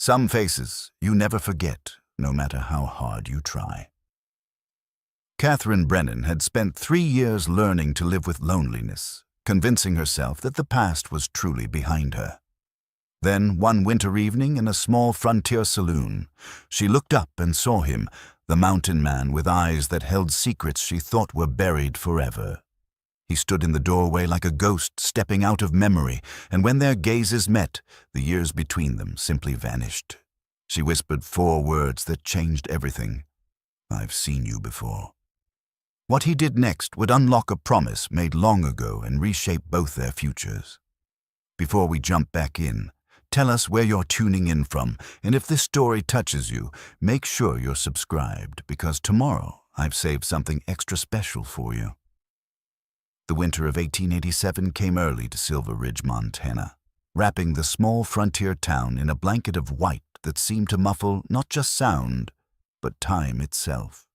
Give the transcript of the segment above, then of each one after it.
Some faces you never forget, no matter how hard you try. Catherine Brennan had spent 3 years learning to live with loneliness, convincing herself that the past was truly behind her. Then, one winter evening in a small frontier saloon, she looked up and saw him, the mountain man with eyes that held secrets she thought were buried forever. He stood in the doorway like a ghost stepping out of memory, and when their gazes met, the years between them simply vanished. She whispered 4 words that changed everything. "I've seen you before." What he did next would unlock a promise made long ago and reshape both their futures. Before we jump back in, tell us where you're tuning in from, and if this story touches you, make sure you're subscribed, because tomorrow I've saved something extra special for you. The winter of 1887 came early to Silver Ridge, Montana, wrapping the small frontier town in a blanket of white that seemed to muffle not just sound, but time itself.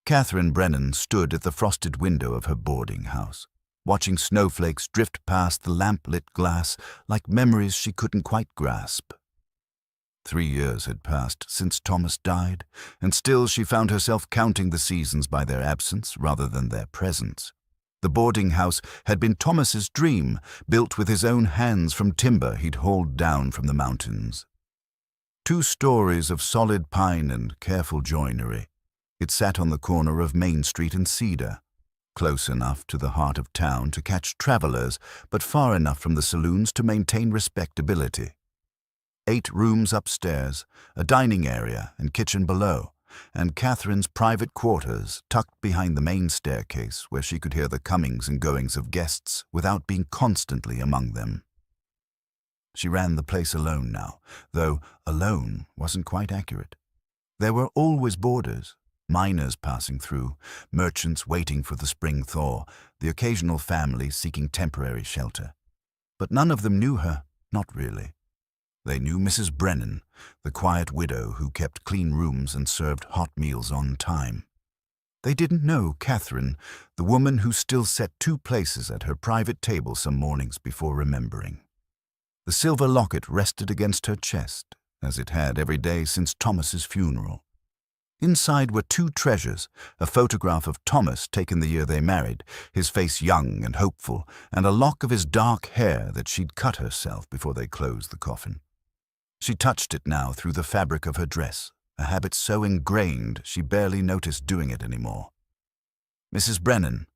Catherine Brennan stood at the frosted window of her boarding house, watching snowflakes drift past the lamp-lit glass like memories she couldn't quite grasp. 3 years had passed since Thomas died, and still she found herself counting the seasons by their absence rather than their presence. The boarding house had been Thomas's dream, built with his own hands from timber he'd hauled down from the mountains. 2 stories of solid pine and careful joinery. It sat on the corner of Main Street and Cedar, close enough to the heart of town to catch travelers, but far enough from the saloons to maintain respectability. 8 rooms upstairs, a dining area and kitchen below, and Catherine's private quarters tucked behind the main staircase where she could hear the comings and goings of guests without being constantly among them. She ran the place alone now, though alone wasn't quite accurate. There were always boarders, miners passing through, merchants waiting for the spring thaw, the occasional family seeking temporary shelter. But none of them knew her, not really. They knew Mrs. Brennan, the quiet widow who kept clean rooms and served hot meals on time. They didn't know Catherine, the woman who still set 2 places at her private table some mornings before remembering. The silver locket rested against her chest, as it had every day since Thomas's funeral. Inside were 2 treasures, a photograph of Thomas taken the year they married, his face young and hopeful, and a lock of his dark hair that she'd cut herself before they closed the coffin. She touched it now through the fabric of her dress, a habit so ingrained she barely noticed doing it anymore. "Mrs. Brennan,"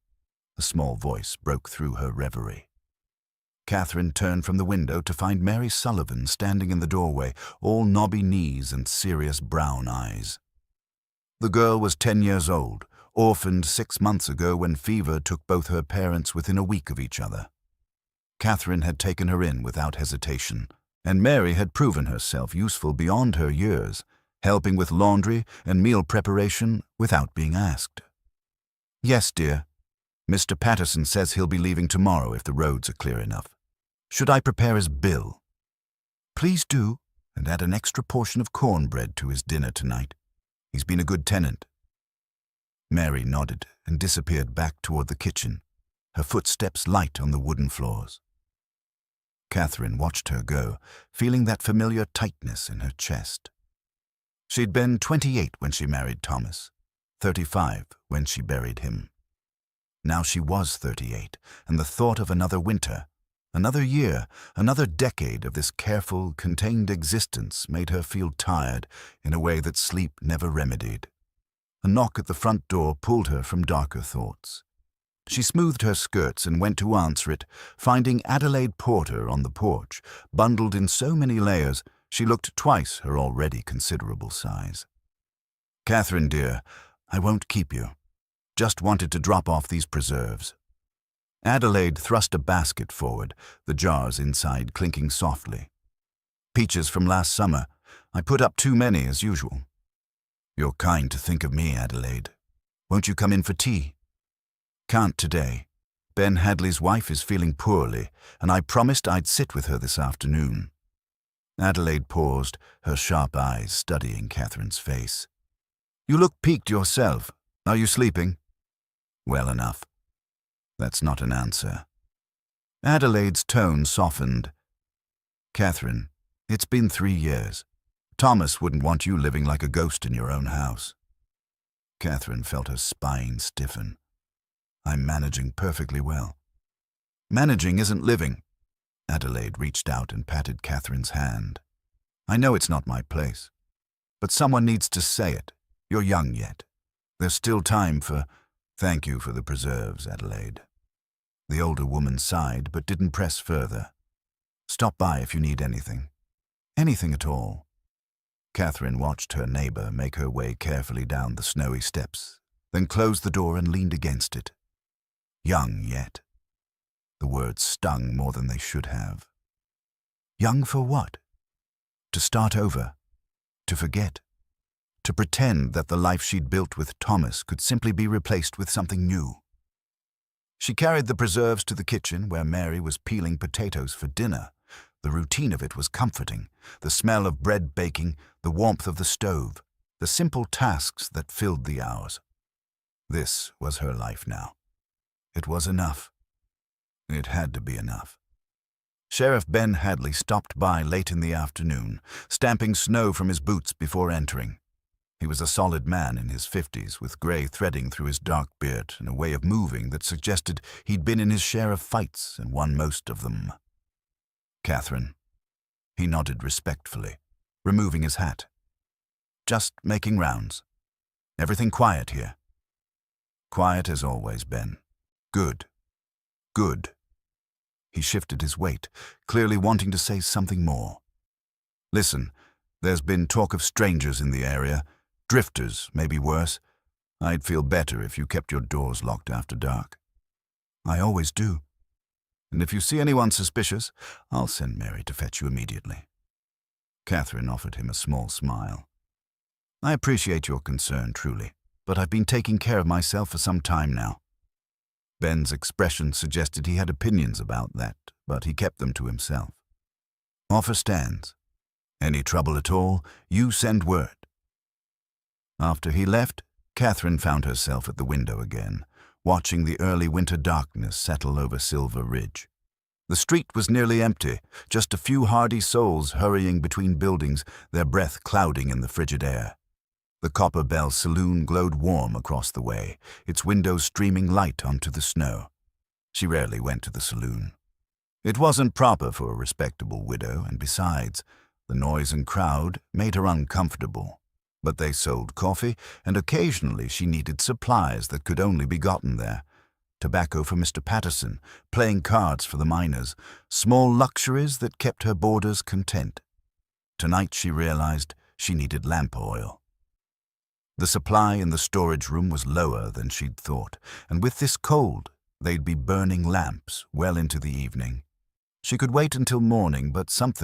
a small voice broke through her reverie. Catherine turned from the window to find Mary Sullivan standing in the doorway, all knobby knees and serious brown eyes. The girl was 10 years old, orphaned 6 months ago when fever took both her parents within a week of each other. Catherine had taken her in without hesitation, and Mary had proven herself useful beyond her years, helping with laundry and meal preparation without being asked. "Yes, dear. Mr. Patterson says he'll be leaving tomorrow if the roads are clear enough. Should I prepare his bill?" "Please do, and add an extra portion of cornbread to his dinner tonight. He's been a good tenant." Mary nodded and disappeared back toward the kitchen, her footsteps light on the wooden floors. Catherine watched her go, feeling that familiar tightness in her chest. She'd been 28 when she married Thomas, 35 when she buried him. Now she was 38, and the thought of another winter, another year, another decade of this careful, contained existence made her feel tired in a way that sleep never remedied. A knock at the front door pulled her from darker thoughts. She smoothed her skirts and went to answer it, finding Adelaide Porter on the porch, bundled in so many layers she looked twice her already considerable size. "Catherine, dear, I won't keep you. Just wanted to drop off these preserves." Adelaide thrust a basket forward, the jars inside clinking softly. "Peaches from last summer. I put up too many as usual." "You're kind to think of me, Adelaide. Won't you come in for tea?" "Can't today. Ben Hadley's wife is feeling poorly, and I promised I'd sit with her this afternoon." Adelaide paused, her sharp eyes studying Catherine's face. "You look peaked yourself. Are you sleeping?" "Well enough." "That's not an answer." Adelaide's tone softened. "Catherine, It's been 3 years. Thomas wouldn't want you living like a ghost in your own house. Catherine felt her spine stiffen. I'm managing perfectly well. Managing isn't living. Adelaide reached out and patted Catherine's hand. I know it's not my place, but someone needs to say it. You're young yet. There's still time for... Thank you for the preserves, Adelaide. The older woman sighed, but didn't press further. Stop by if you need anything. Anything at all. Catherine watched her neighbor make her way carefully down the snowy steps, then closed the door and leaned against it. Young yet. The words stung more than they should have. Young for what? To start over. To forget. To pretend that the life she'd built with Thomas could simply be replaced with something new. She carried the preserves to the kitchen where Mary was peeling potatoes for dinner. The routine of it was comforting, the smell of bread baking, the warmth of the stove, the simple tasks that filled the hours. This was her life now. It was enough. It had to be enough. Sheriff Ben Hadley stopped by late in the afternoon, stamping snow from his boots before entering. He was a solid man in his 50s, with grey threading through his dark beard and a way of moving that suggested he'd been in his share of fights and won most of them. Catherine. He nodded respectfully, removing his hat. Just making rounds. Everything quiet here. Quiet as always, Ben. Good. Good. He shifted his weight, clearly wanting to say something more. Listen, there's been talk of strangers in the area. Drifters, maybe worse. I'd feel better if you kept your doors locked after dark. I always do. And if you see anyone suspicious, I'll send Mary to fetch you immediately. Catherine offered him a small smile. I appreciate your concern, truly, but I've been taking care of myself for some time now. Ben's expression suggested he had opinions about that, but he kept them to himself. Offer stands. Any trouble at all, you send word. After he left, Catherine found herself at the window again, watching the early winter darkness settle over Silver Ridge. The street was nearly empty, just a few hardy souls hurrying between buildings, their breath clouding in the frigid air. The Copper Bell Saloon glowed warm across the way, its windows streaming light onto the snow. She rarely went to the saloon. It wasn't proper for a respectable widow, and besides, the noise and crowd made her uncomfortable. But they sold coffee, and occasionally she needed supplies that could only be gotten there. Tobacco for Mr. Patterson, playing cards for the miners, small luxuries that kept her boarders content. Tonight she realized she needed lamp oil. The supply in the storage room was lower than she'd thought, and with this cold, they'd be burning lamps well into the evening. She could wait until morning, but some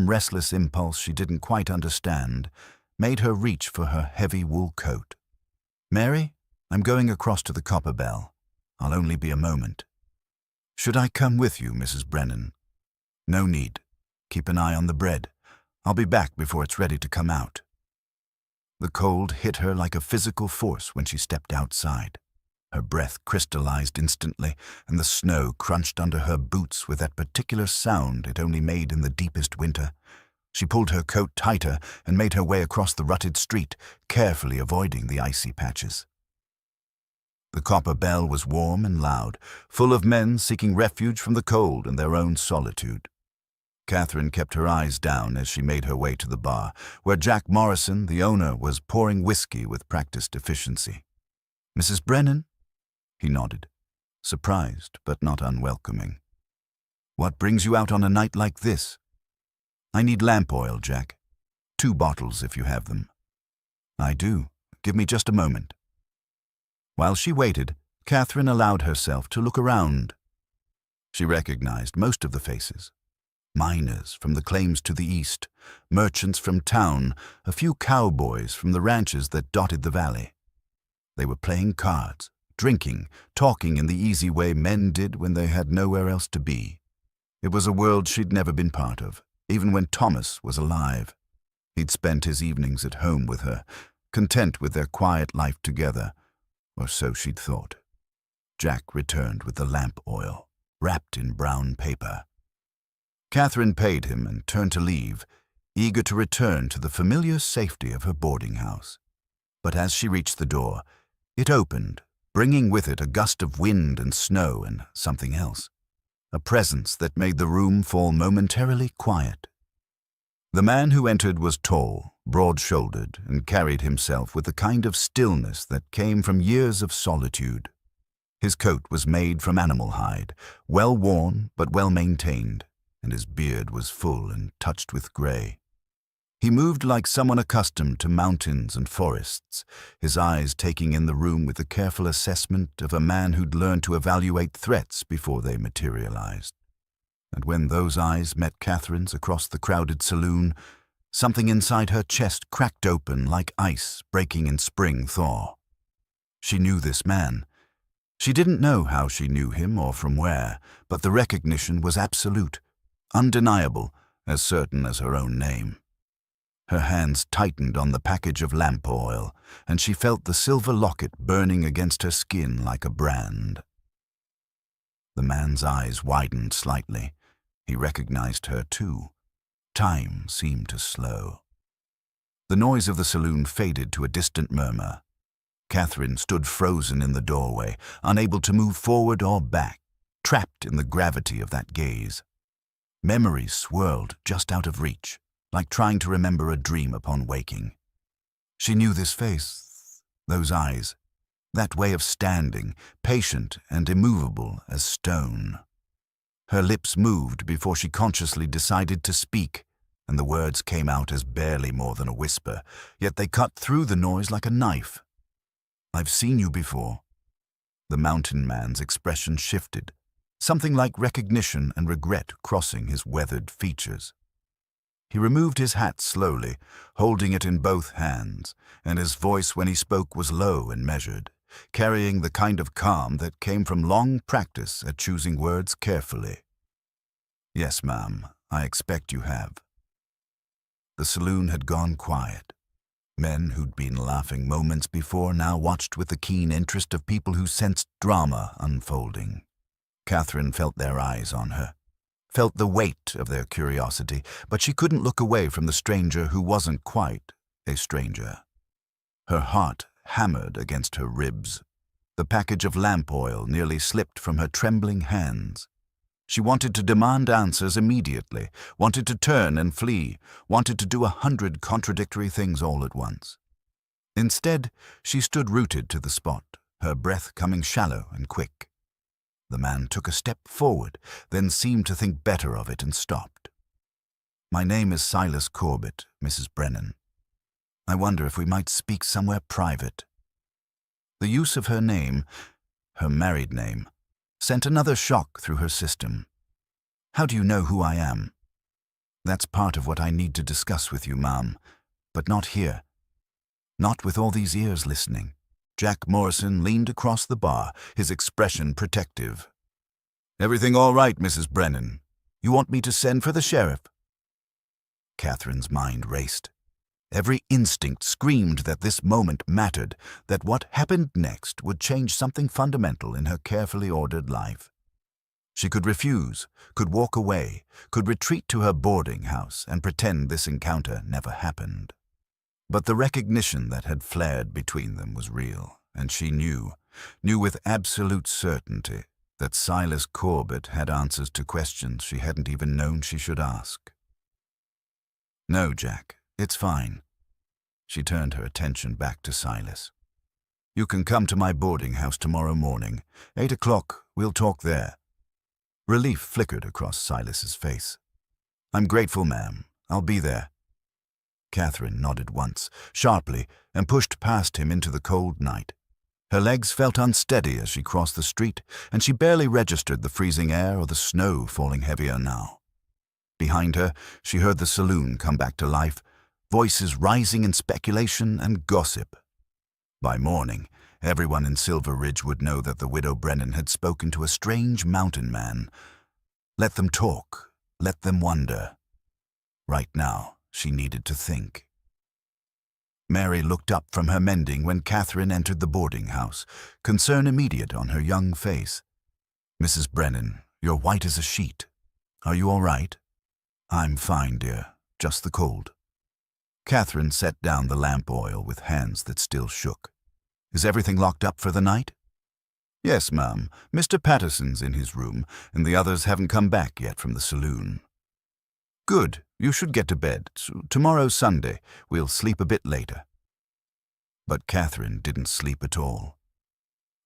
restless impulse she didn't quite understand, made her reach for her heavy wool coat. Mary, I'm going across to the Copper Bell. I'll only be a moment. Should I come with you, Mrs. Brennan? No need. Keep an eye on the bread. I'll be back before it's ready to come out. The cold hit her like a physical force when she stepped outside. Her breath crystallized instantly, and the snow crunched under her boots with that particular sound it only made in the deepest winter. She pulled her coat tighter and made her way across the rutted street, carefully avoiding the icy patches. The Copper Bell was warm and loud, full of men seeking refuge from the cold and their own solitude. Catherine kept her eyes down as she made her way to the bar, where Jack Morrison, the owner, was pouring whiskey with practiced efficiency. Mrs. Brennan? He nodded, surprised but not unwelcoming. What brings you out on a night like this? I need lamp oil, Jack. 2 bottles if you have them. I do. Give me just a moment. While she waited, Catherine allowed herself to look around. She recognized most of the faces. Miners from the claims to the east, merchants from town, a few cowboys from the ranches that dotted the valley. They were playing cards, drinking, talking in the easy way men did when they had nowhere else to be. It was a world she'd never been part of, even when Thomas was alive. He'd spent his evenings at home with her, content with their quiet life together, or so she'd thought. Jack returned with the lamp oil, wrapped in brown paper. Catherine paid him and turned to leave, eager to return to the familiar safety of her boarding house. But as she reached the door, it opened, bringing with it a gust of wind and snow and something else, a presence that made the room fall momentarily quiet. The man who entered was tall, broad-shouldered, and carried himself with the kind of stillness that came from years of solitude. His coat was made from animal hide, well worn but well maintained, and his beard was full and touched with gray. He moved like someone accustomed to mountains and forests, his eyes taking in the room with the careful assessment of a man who'd learned to evaluate threats before they materialized. And when those eyes met Catherine's across the crowded saloon, something inside her chest cracked open like ice breaking in spring thaw. She knew this man. She didn't know how she knew him or from where, but the recognition was absolute, undeniable, as certain as her own name. Her hands tightened on the package of lamp oil, and she felt the silver locket burning against her skin like a brand. The man's eyes widened slightly. He recognized her too. Time seemed to slow. The noise of the saloon faded to a distant murmur. Catherine stood frozen in the doorway, unable to move forward or back, trapped in the gravity of that gaze. Memories swirled just out of reach, like trying to remember a dream upon waking. She knew this face, those eyes, that way of standing, patient and immovable as stone. Her lips moved before she consciously decided to speak, and the words came out as barely more than a whisper, yet they cut through the noise like a knife. "I've seen you before." The mountain man's expression shifted, something like recognition and regret crossing his weathered features. He removed his hat slowly, holding it in both hands, and his voice when he spoke was low and measured, carrying the kind of calm that came from long practice at choosing words carefully. "Yes, ma'am, I expect you have." The saloon had gone quiet. Men who'd been laughing moments before now watched with the keen interest of people who sensed drama unfolding. Catherine felt their eyes on her, felt the weight of their curiosity, but she couldn't look away from the stranger who wasn't quite a stranger. Her heart hammered against her ribs. The package of lamp oil nearly slipped from her trembling hands. She wanted to demand answers immediately, wanted to turn and flee, wanted to do 100 contradictory things all at once. Instead, she stood rooted to the spot, her breath coming shallow and quick. The man took a step forward, then seemed to think better of it and stopped. "My name is Silas Corbett, Mrs. Brennan. I wonder if we might speak somewhere private." The use of her name, her married name, sent another shock through her system. "How do you know who I am?" "That's part of what I need to discuss with you, ma'am, but not here. Not with all these ears listening." Jack Morrison leaned across the bar, his expression protective. "Everything all right, Mrs. Brennan? You want me to send for the sheriff?" Catherine's mind raced. Every instinct screamed that this moment mattered, that what happened next would change something fundamental in her carefully ordered life. She could refuse, could walk away, could retreat to her boarding house and pretend this encounter never happened. But the recognition that had flared between them was real, and she knew with absolute certainty that Silas Corbett had answers to questions she hadn't even known she should ask. "No, Jack, it's fine." She turned her attention back to Silas. "You can come to my boarding house tomorrow morning. 8 o'clock, we'll talk there." Relief flickered across Silas's face. "I'm grateful, ma'am. I'll be there." Catherine nodded once, sharply, and pushed past him into the cold night. Her legs felt unsteady as she crossed the street, and she barely registered the freezing air or the snow falling heavier now. Behind her, she heard the saloon come back to life, voices rising in speculation and gossip. By morning, everyone in Silver Ridge would know that the widow Brennan had spoken to a strange mountain man. Let them talk, let them wonder. Right now, she needed to think. Mary looked up from her mending when Catherine entered the boarding house, concern immediate on her young face. "Mrs. Brennan, you're white as a sheet. Are you all right?" I'm fine, dear. Just the cold. Catherine set down the lamp oil with hands that still shook. Is everything locked up for the night? Yes, ma'am. Mr. Patterson's in his room, and the others haven't come back yet from the saloon. Good. You should get to bed. Tomorrow's Sunday. We'll sleep a bit later. But Catherine didn't sleep at all.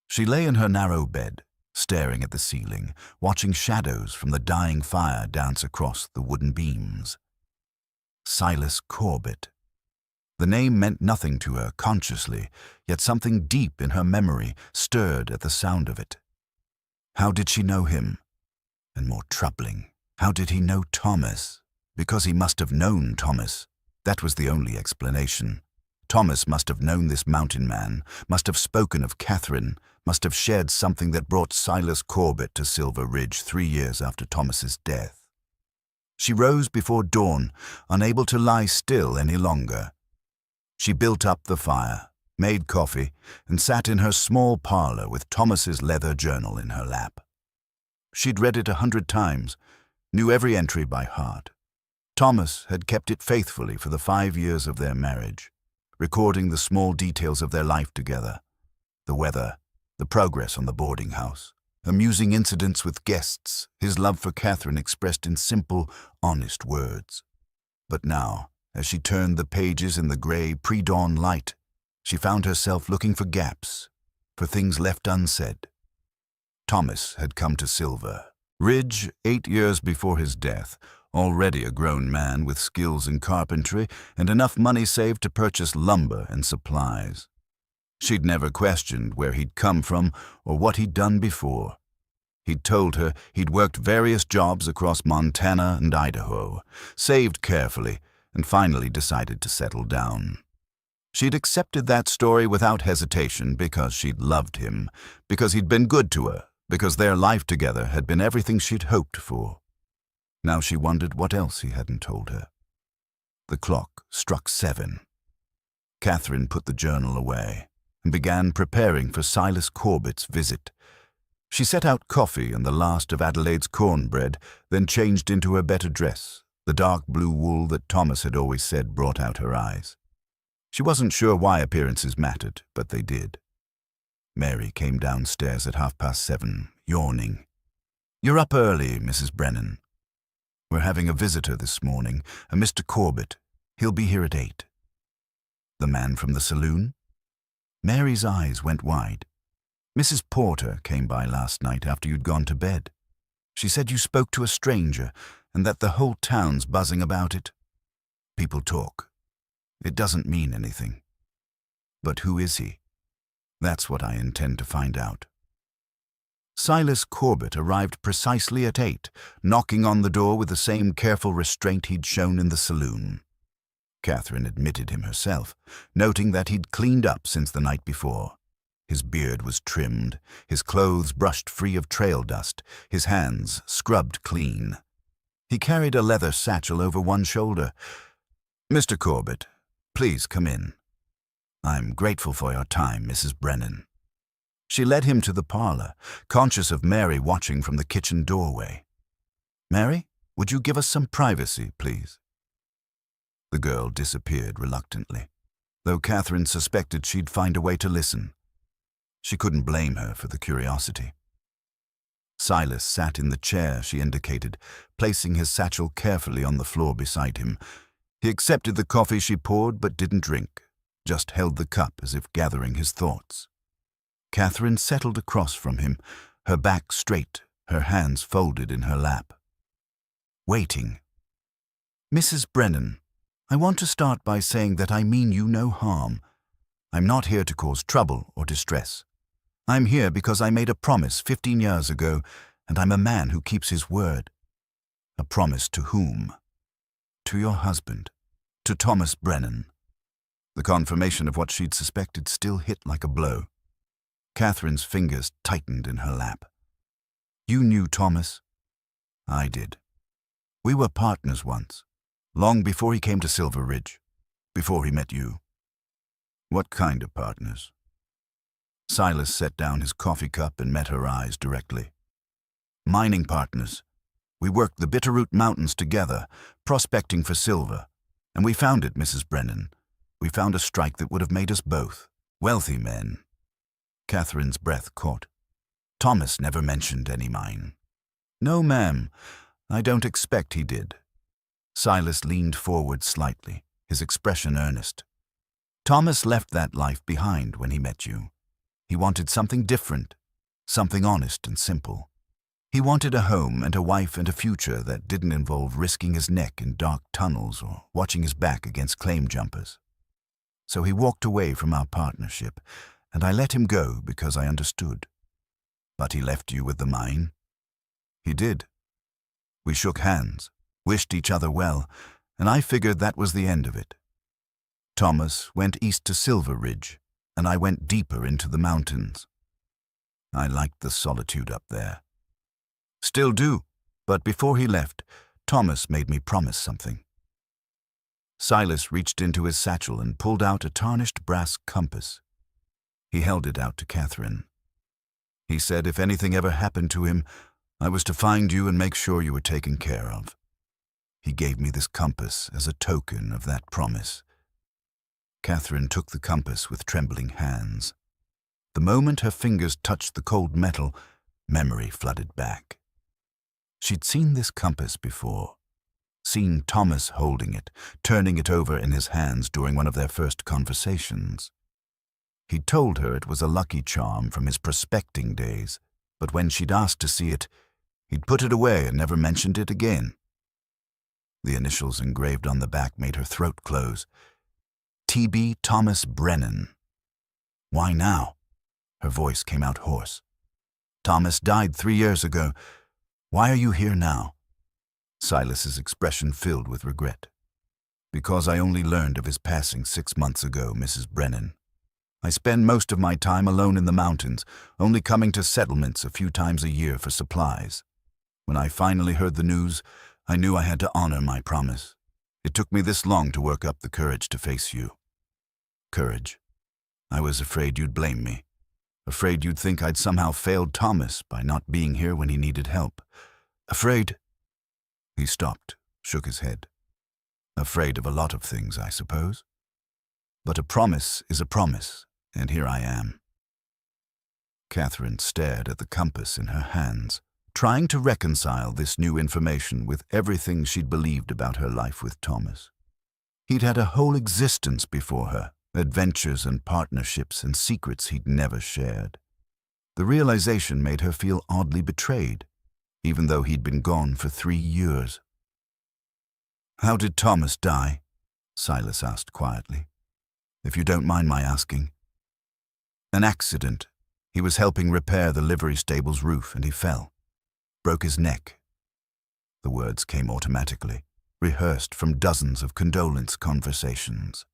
She lay in her narrow bed, staring at the ceiling, watching shadows from the dying fire dance across the wooden beams. Silas Corbett. The name meant nothing to her consciously, yet something deep in her memory stirred at the sound of it. How did she know him? And more troubling, how did he know Thomas? Because he must have known Thomas. That was the only explanation. Thomas must have known this mountain man, must have spoken of Catherine, must have shared something that brought Silas Corbett to Silver Ridge 3 years after Thomas's death. She rose before dawn, unable to lie still any longer. She built up the fire, made coffee, and sat in her small parlor with Thomas's leather journal in her lap. She'd read it 100 times, knew every entry by heart. Thomas had kept it faithfully for the 5 years of their marriage, recording the small details of their life together, the weather, the progress on the boarding house, amusing incidents with guests, his love for Catherine expressed in simple, honest words. But now, as she turned the pages in the gray pre-dawn light, she found herself looking for gaps, for things left unsaid. Thomas had come to Silver Ridge 8 years before his death, already a grown man with skills in carpentry and enough money saved to purchase lumber and supplies. She'd never questioned where he'd come from or what he'd done before. He'd told her he'd worked various jobs across Montana and Idaho, saved carefully, and finally decided to settle down. She'd accepted that story without hesitation because she'd loved him, because he'd been good to her, because their life together had been everything she'd hoped for. Now she wondered what else he hadn't told her. The clock struck 7. Catherine put the journal away and began preparing for Silas Corbett's visit. She set out coffee and the last of Adelaide's cornbread, then changed into her better dress, the dark blue wool that Thomas had always said brought out her eyes. She wasn't sure why appearances mattered, but they did. Mary came downstairs at 7:30, yawning. "You're up early, Mrs. Brennan. We're having a visitor this morning, a Mr. Corbett. He'll be here at 8. The man from the saloon? Mary's eyes went wide. Mrs. Porter came by last night after you'd gone to bed. She said you spoke to a stranger and that the whole town's buzzing about it. People talk. It doesn't mean anything. But who is he? That's what I intend to find out." Silas Corbett arrived precisely at 8, knocking on the door with the same careful restraint he'd shown in the saloon. Catherine admitted him herself, noting that he'd cleaned up since the night before. His beard was trimmed, his clothes brushed free of trail dust, his hands scrubbed clean. He carried a leather satchel over one shoulder. "Mr. Corbett, please come in. I'm grateful for your time, Mrs. Brennan." She led him to the parlor, conscious of Mary watching from the kitchen doorway. "Mary, would you give us some privacy, please?" The girl disappeared reluctantly, though Catherine suspected she'd find a way to listen. She couldn't blame her for the curiosity. Silas sat in the chair she indicated, placing his satchel carefully on the floor beside him. He accepted the coffee she poured but didn't drink, just held the cup as if gathering his thoughts. Catherine settled across from him, her back straight, her hands folded in her lap. Waiting. "Mrs. Brennan, I want to start by saying that I mean you no harm. I'm not here to cause trouble or distress. I'm here because I made a promise 15 years ago, and I'm a man who keeps his word." A promise to whom? To your husband, to Thomas Brennan. The confirmation of what she'd suspected still hit like a blow. Catherine's fingers tightened in her lap. "You knew Thomas?" "I did. We were partners once, long before he came to Silver Ridge, before he met you." "What kind of partners?" Silas set down his coffee cup and met her eyes directly. "Mining partners. We worked the Bitterroot Mountains together, prospecting for silver. And we found it, Mrs. Brennan. We found a strike that would have made us both wealthy men." Catherine's breath caught. "Thomas never mentioned any mine." "No, ma'am. I don't expect he did." Silas leaned forward slightly, his expression earnest. "Thomas left that life behind when he met you. He wanted something different, something honest and simple. He wanted a home and a wife and a future that didn't involve risking his neck in dark tunnels or watching his back against claim jumpers. So he walked away from our partnership, and I let him go because I understood. But he left you with the mine?" "He did. We shook hands, wished each other well, and I figured that was the end of it. Thomas went east to Silver Ridge, and I went deeper into the mountains. I liked the solitude up there. Still do, but before he left, Thomas made me promise something." Silas reached into his satchel and pulled out a tarnished brass compass. He held it out to Catherine. "He said if anything ever happened to him, I was to find you and make sure you were taken care of. He gave me this compass as a token of that promise." Catherine took the compass with trembling hands. The moment her fingers touched the cold metal, memory flooded back. She'd seen this compass before, seen Thomas holding it, turning it over in his hands during one of their first conversations. He'd told her it was a lucky charm from his prospecting days, but when she'd asked to see it, he'd put it away and never mentioned it again. The initials engraved on the back made her throat close. T.B. Thomas Brennan. "Why now?" Her voice came out hoarse. "Thomas died 3 years ago. Why are you here now?" Silas's expression filled with regret. "Because I only learned of his passing 6 months ago, Mrs. Brennan. I spend most of my time alone in the mountains, only coming to settlements a few times a year for supplies. When I finally heard the news, I knew I had to honor my promise. It took me this long to work up the courage to face you." "Courage? I was afraid you'd blame me. Afraid you'd think I'd somehow failed Thomas by not being here when he needed help. Afraid—" He stopped, shook his head. "Afraid of a lot of things, I suppose. But a promise is a promise, and here I am." Catherine stared at the compass in her hands, trying to reconcile this new information with everything she'd believed about her life with Thomas. He'd had a whole existence before her, adventures and partnerships and secrets he'd never shared. The realization made her feel oddly betrayed, even though he'd been gone for 3 years. "How did Thomas die?" Silas asked quietly. "If you don't mind my asking." "An accident. He was helping repair the livery stable's roof and he fell. Broke his neck." The words came automatically, rehearsed from dozens of condolence conversations.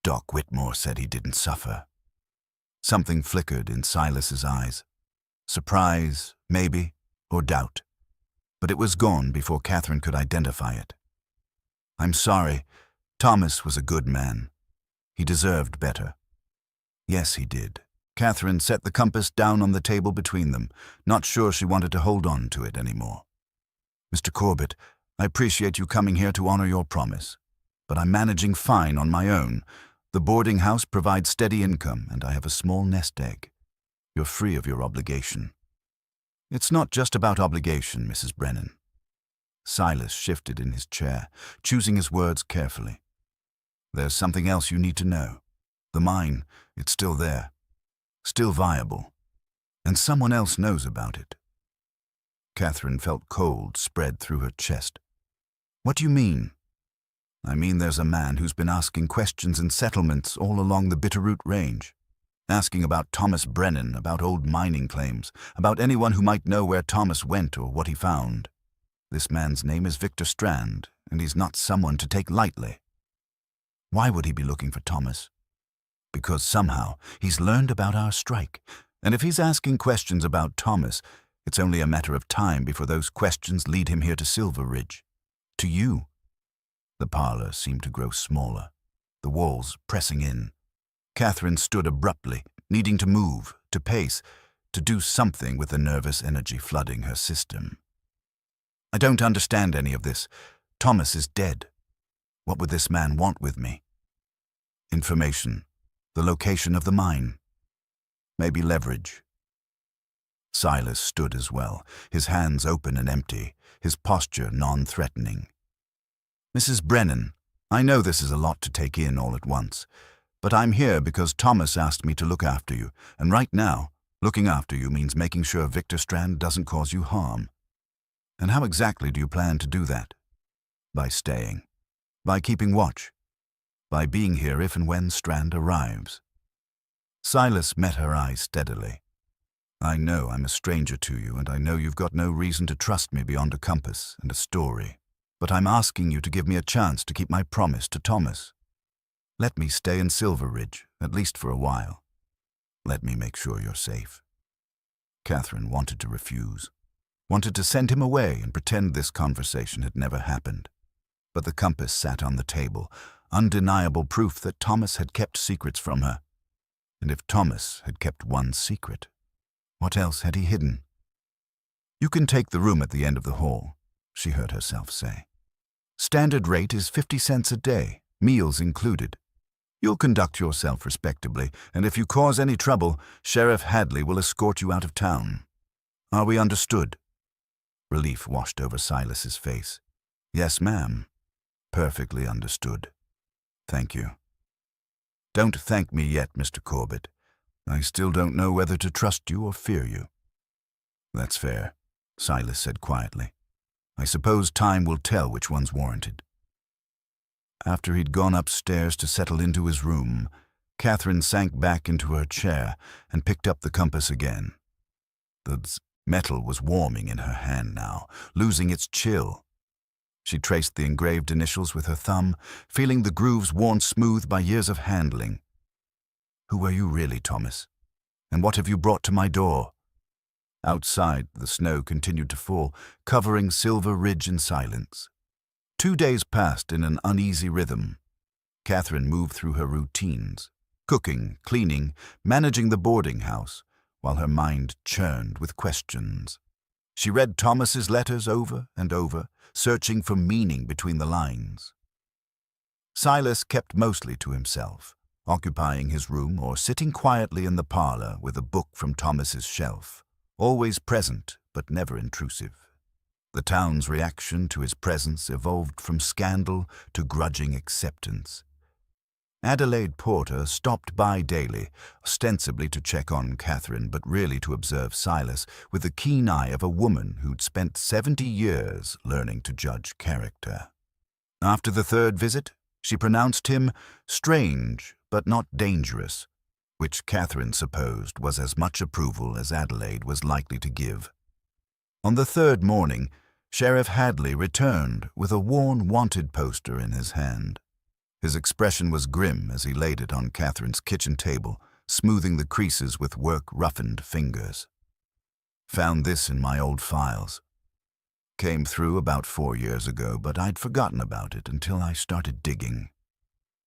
Doc Whitmore said he didn't suffer. Something flickered in Silas's eyes. Surprise, maybe, or doubt. But it was gone before Catherine could identify it. "I'm sorry. Thomas was a good man. He deserved better." "Yes, he did." Catherine set the compass down on the table between them, not sure she wanted to hold on to it anymore. "Mr. Corbett, I appreciate you coming here to honor your promise, but I'm managing fine on my own. The boarding house provides steady income, and I have a small nest egg. You're free of your obligation." "It's not just about obligation, Mrs. Brennan." Silas shifted in his chair, choosing his words carefully. "There's something else you need to know. The mine, it's still there. Still viable. And someone else knows about it." Catherine felt cold spread through her chest. "What do you mean?" "I mean there's a man who's been asking questions in settlements all along the Bitterroot Range. Asking about Thomas Brennan, about old mining claims, about anyone who might know where Thomas went or what he found. This man's name is Victor Strand, and he's not someone to take lightly." "Why would he be looking for Thomas?" "Because somehow he's learned about our strike, and if he's asking questions about Thomas, it's only a matter of time before those questions lead him here to Silver Ridge. To you." The parlor seemed to grow smaller, the walls pressing in. Catherine stood abruptly, needing to move, to pace, to do something with the nervous energy flooding her system. I don't understand any of this. Thomas is dead. What would this man want with me? Information. The location of the mine. Maybe leverage. Silas stood as well, his hands open and empty, his posture non-threatening. Mrs. Brennan, I know this is a lot to take in all at once, but I'm here because Thomas asked me to look after you, and right now, looking after you means making sure Victor Strand doesn't cause you harm. And how exactly do you plan to do that? By staying. By keeping watch. By being here if and when Strand arrives. Silas met her eyes steadily. I know I'm a stranger to you, and I know you've got no reason to trust me beyond a compass and a story. But I'm asking you to give me a chance to keep my promise to Thomas. Let me stay in Silver Ridge, at least for a while. Let me make sure you're safe. Catherine wanted to refuse, wanted to send him away and pretend this conversation had never happened. But the compass sat on the table, undeniable proof that Thomas had kept secrets from her. And if Thomas had kept one secret, what else had he hidden? You can take the room at the end of the hall, she heard herself say. Standard rate is 50 cents a day, meals included. You'll conduct yourself respectably, and if you cause any trouble, Sheriff Hadley will escort you out of town. Are we understood? Relief washed over Silas's face. Yes, ma'am. Perfectly understood. Thank you. Don't thank me yet, Mr. Corbett. I still don't know whether to trust you or fear you. That's fair, Silas said quietly. I suppose time will tell which one's warranted. After he'd gone upstairs to settle into his room, Catherine sank back into her chair and picked up the compass again. The metal was warming in her hand now, losing its chill. She traced the engraved initials with her thumb, feeling the grooves worn smooth by years of handling. Who are you really, Thomas? And what have you brought to my door? Outside, the snow continued to fall, covering Silver Ridge in silence. 2 days passed in an uneasy rhythm. Catherine moved through her routines, cooking, cleaning, managing the boarding house, while her mind churned with questions. She read Thomas's letters over and over, searching for meaning between the lines. Silas kept mostly to himself, occupying his room or sitting quietly in the parlor with a book from Thomas's shelf, always present but never intrusive. The town's reaction to his presence evolved from scandal to grudging acceptance. Adelaide Porter stopped by daily, ostensibly to check on Catherine, but really to observe Silas with the keen eye of a woman who'd spent 70 years learning to judge character. After the third visit, she pronounced him strange but not dangerous, which Catherine supposed was as much approval as Adelaide was likely to give. On the third morning, Sheriff Hadley returned with a worn wanted poster in his hand. His expression was grim as he laid it on Catherine's kitchen table, smoothing the creases with work-roughened fingers. Found this in my old files. Came through about 4 years ago, but I'd forgotten about it until I started digging.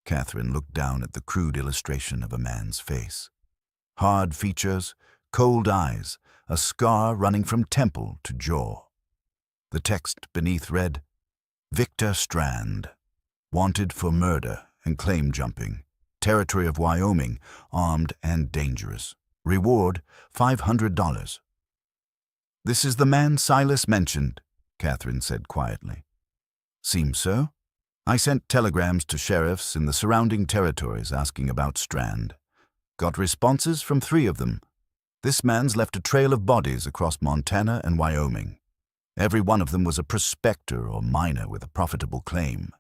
Catherine looked down at the crude illustration of a man's face. Hard features, cold eyes, a scar running from temple to jaw. The text beneath read, Victor Strand, wanted for murder and claim jumping, territory of Wyoming, armed and dangerous. Reward, $500. This is the man Silas mentioned, Catherine said quietly. Seems so. I sent telegrams to sheriffs in the surrounding territories asking about Strand. Got responses from 3 of them. This man's left a trail of bodies across Montana and Wyoming. Every one of them was a prospector or miner with a profitable claim.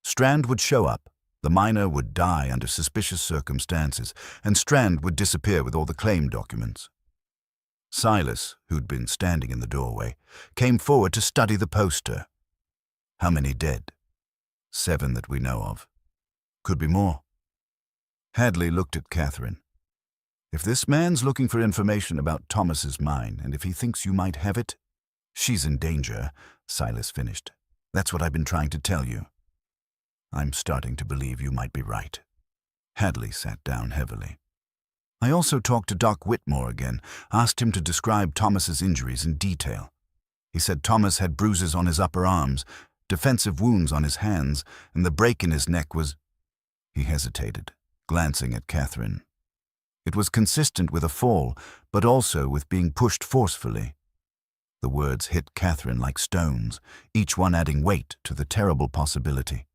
Strand would show up, the miner would die under suspicious circumstances, and Strand would disappear with all the claim documents. Silas, who'd been standing in the doorway, came forward to study the poster. How many dead? 7 that we know of. Could be more. Hadley looked at Catherine. If this man's looking for information about Thomas's mine, and if he thinks you might have it, she's in danger, Silas finished. That's what I've been trying to tell you. I'm starting to believe you might be right. Hadley sat down heavily. I also talked to Doc Whitmore again, asked him to describe Thomas's injuries in detail. He said Thomas had bruises on his upper arms, defensive wounds on his hands, and the break in his neck was... He hesitated, glancing at Catherine. It was consistent with a fall, but also with being pushed forcefully. The words hit Catherine like stones, each one adding weight to the terrible possibility.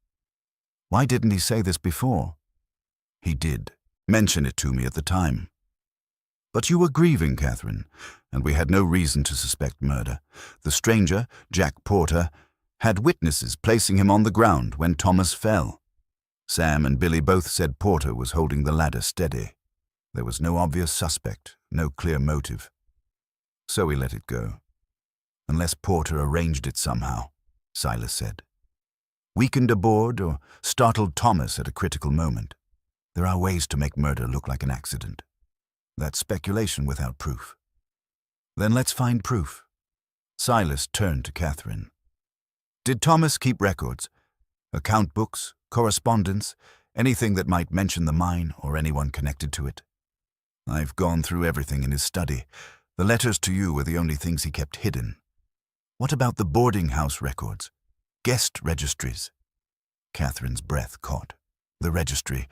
Why didn't he say this before? He did. Mention it to me at the time. But you were grieving, Catherine, and we had no reason to suspect murder. The stranger, Jack Porter, had witnesses placing him on the ground when Thomas fell. Sam and Billy both said Porter was holding the ladder steady. There was no obvious suspect, no clear motive. So we let it go. Unless Porter arranged it somehow, Silas said. Weakened aboard or startled Thomas at a critical moment. There are ways to make murder look like an accident. That's speculation without proof. Then let's find proof. Silas turned to Catherine. Did Thomas keep records? Account books, correspondence, anything that might mention the mine or anyone connected to it? I've gone through everything in his study. The letters to you were the only things he kept hidden. What about the boarding house records? Guest registries? Catherine's breath caught. The registry.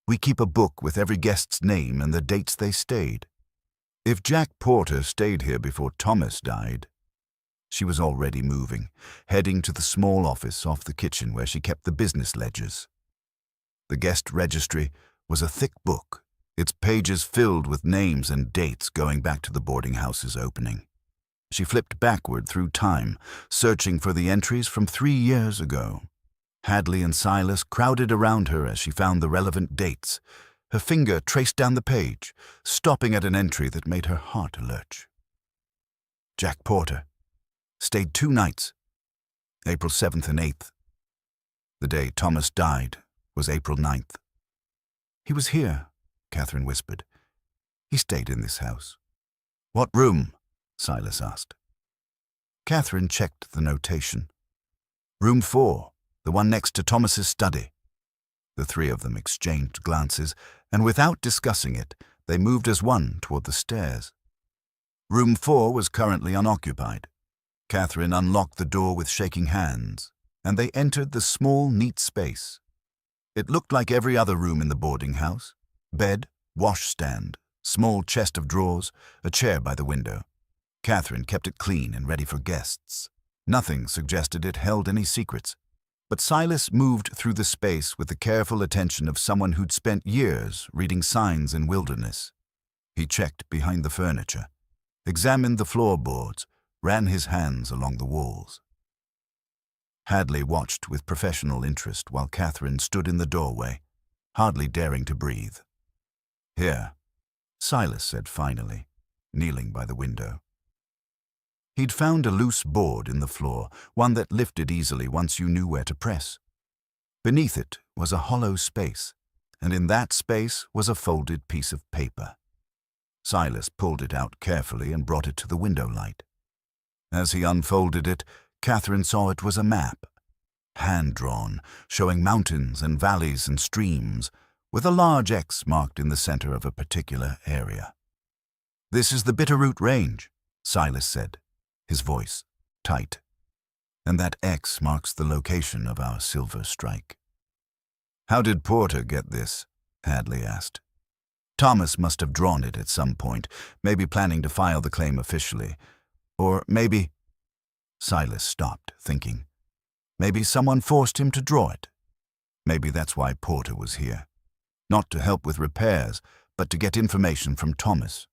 We keep a book with every guest's name and the dates they stayed. If Jack Porter stayed here before Thomas died... She was already moving, heading to the small office off the kitchen where she kept the business ledgers. The guest registry was a thick book, its pages filled with names and dates going back to the boarding house's opening. She flipped backward through time, searching for the entries from 3 years ago. Hadley and Silas crowded around her as she found the relevant dates. Her finger traced down the page, stopping at an entry that made her heart lurch. Jack Porter stayed 2 nights, April 7th and 8th. The day Thomas died was April 9th. He was here, Catherine whispered. He stayed in this house. What room? Silas asked. Catherine checked the notation. Room 4, the one next to Thomas's study. The 3 of them exchanged glances, and without discussing it, they moved as one toward the stairs. Room 4 was currently unoccupied. Catherine unlocked the door with shaking hands, and they entered the small, neat space. It looked like every other room in the boarding house. Bed, washstand, small chest of drawers, a chair by the window. Catherine kept it clean and ready for guests. Nothing suggested it held any secrets. But Silas moved through the space with the careful attention of someone who'd spent years reading signs in wilderness. He checked behind the furniture, examined the floorboards, ran his hands along the walls. Hadley watched with professional interest while Catherine stood in the doorway, hardly daring to breathe. Here, Silas said finally, kneeling by the window. He'd found a loose board in the floor, one that lifted easily once you knew where to press. Beneath it was a hollow space, and in that space was a folded piece of paper. Silas pulled it out carefully and brought it to the window light. As he unfolded it, Catherine saw it was a map, hand-drawn, showing mountains and valleys and streams, with a large X marked in the center of a particular area. This is the Bitterroot Range, Silas said, his voice tight. And that X marks the location of our silver strike. How did Porter get this? Hadley asked. Thomas must have drawn it at some point, maybe planning to file the claim officially. Or maybe... Silas stopped, thinking. Maybe someone forced him to draw it. Maybe that's why Porter was here. Not to help with repairs, but to get information from Thomas.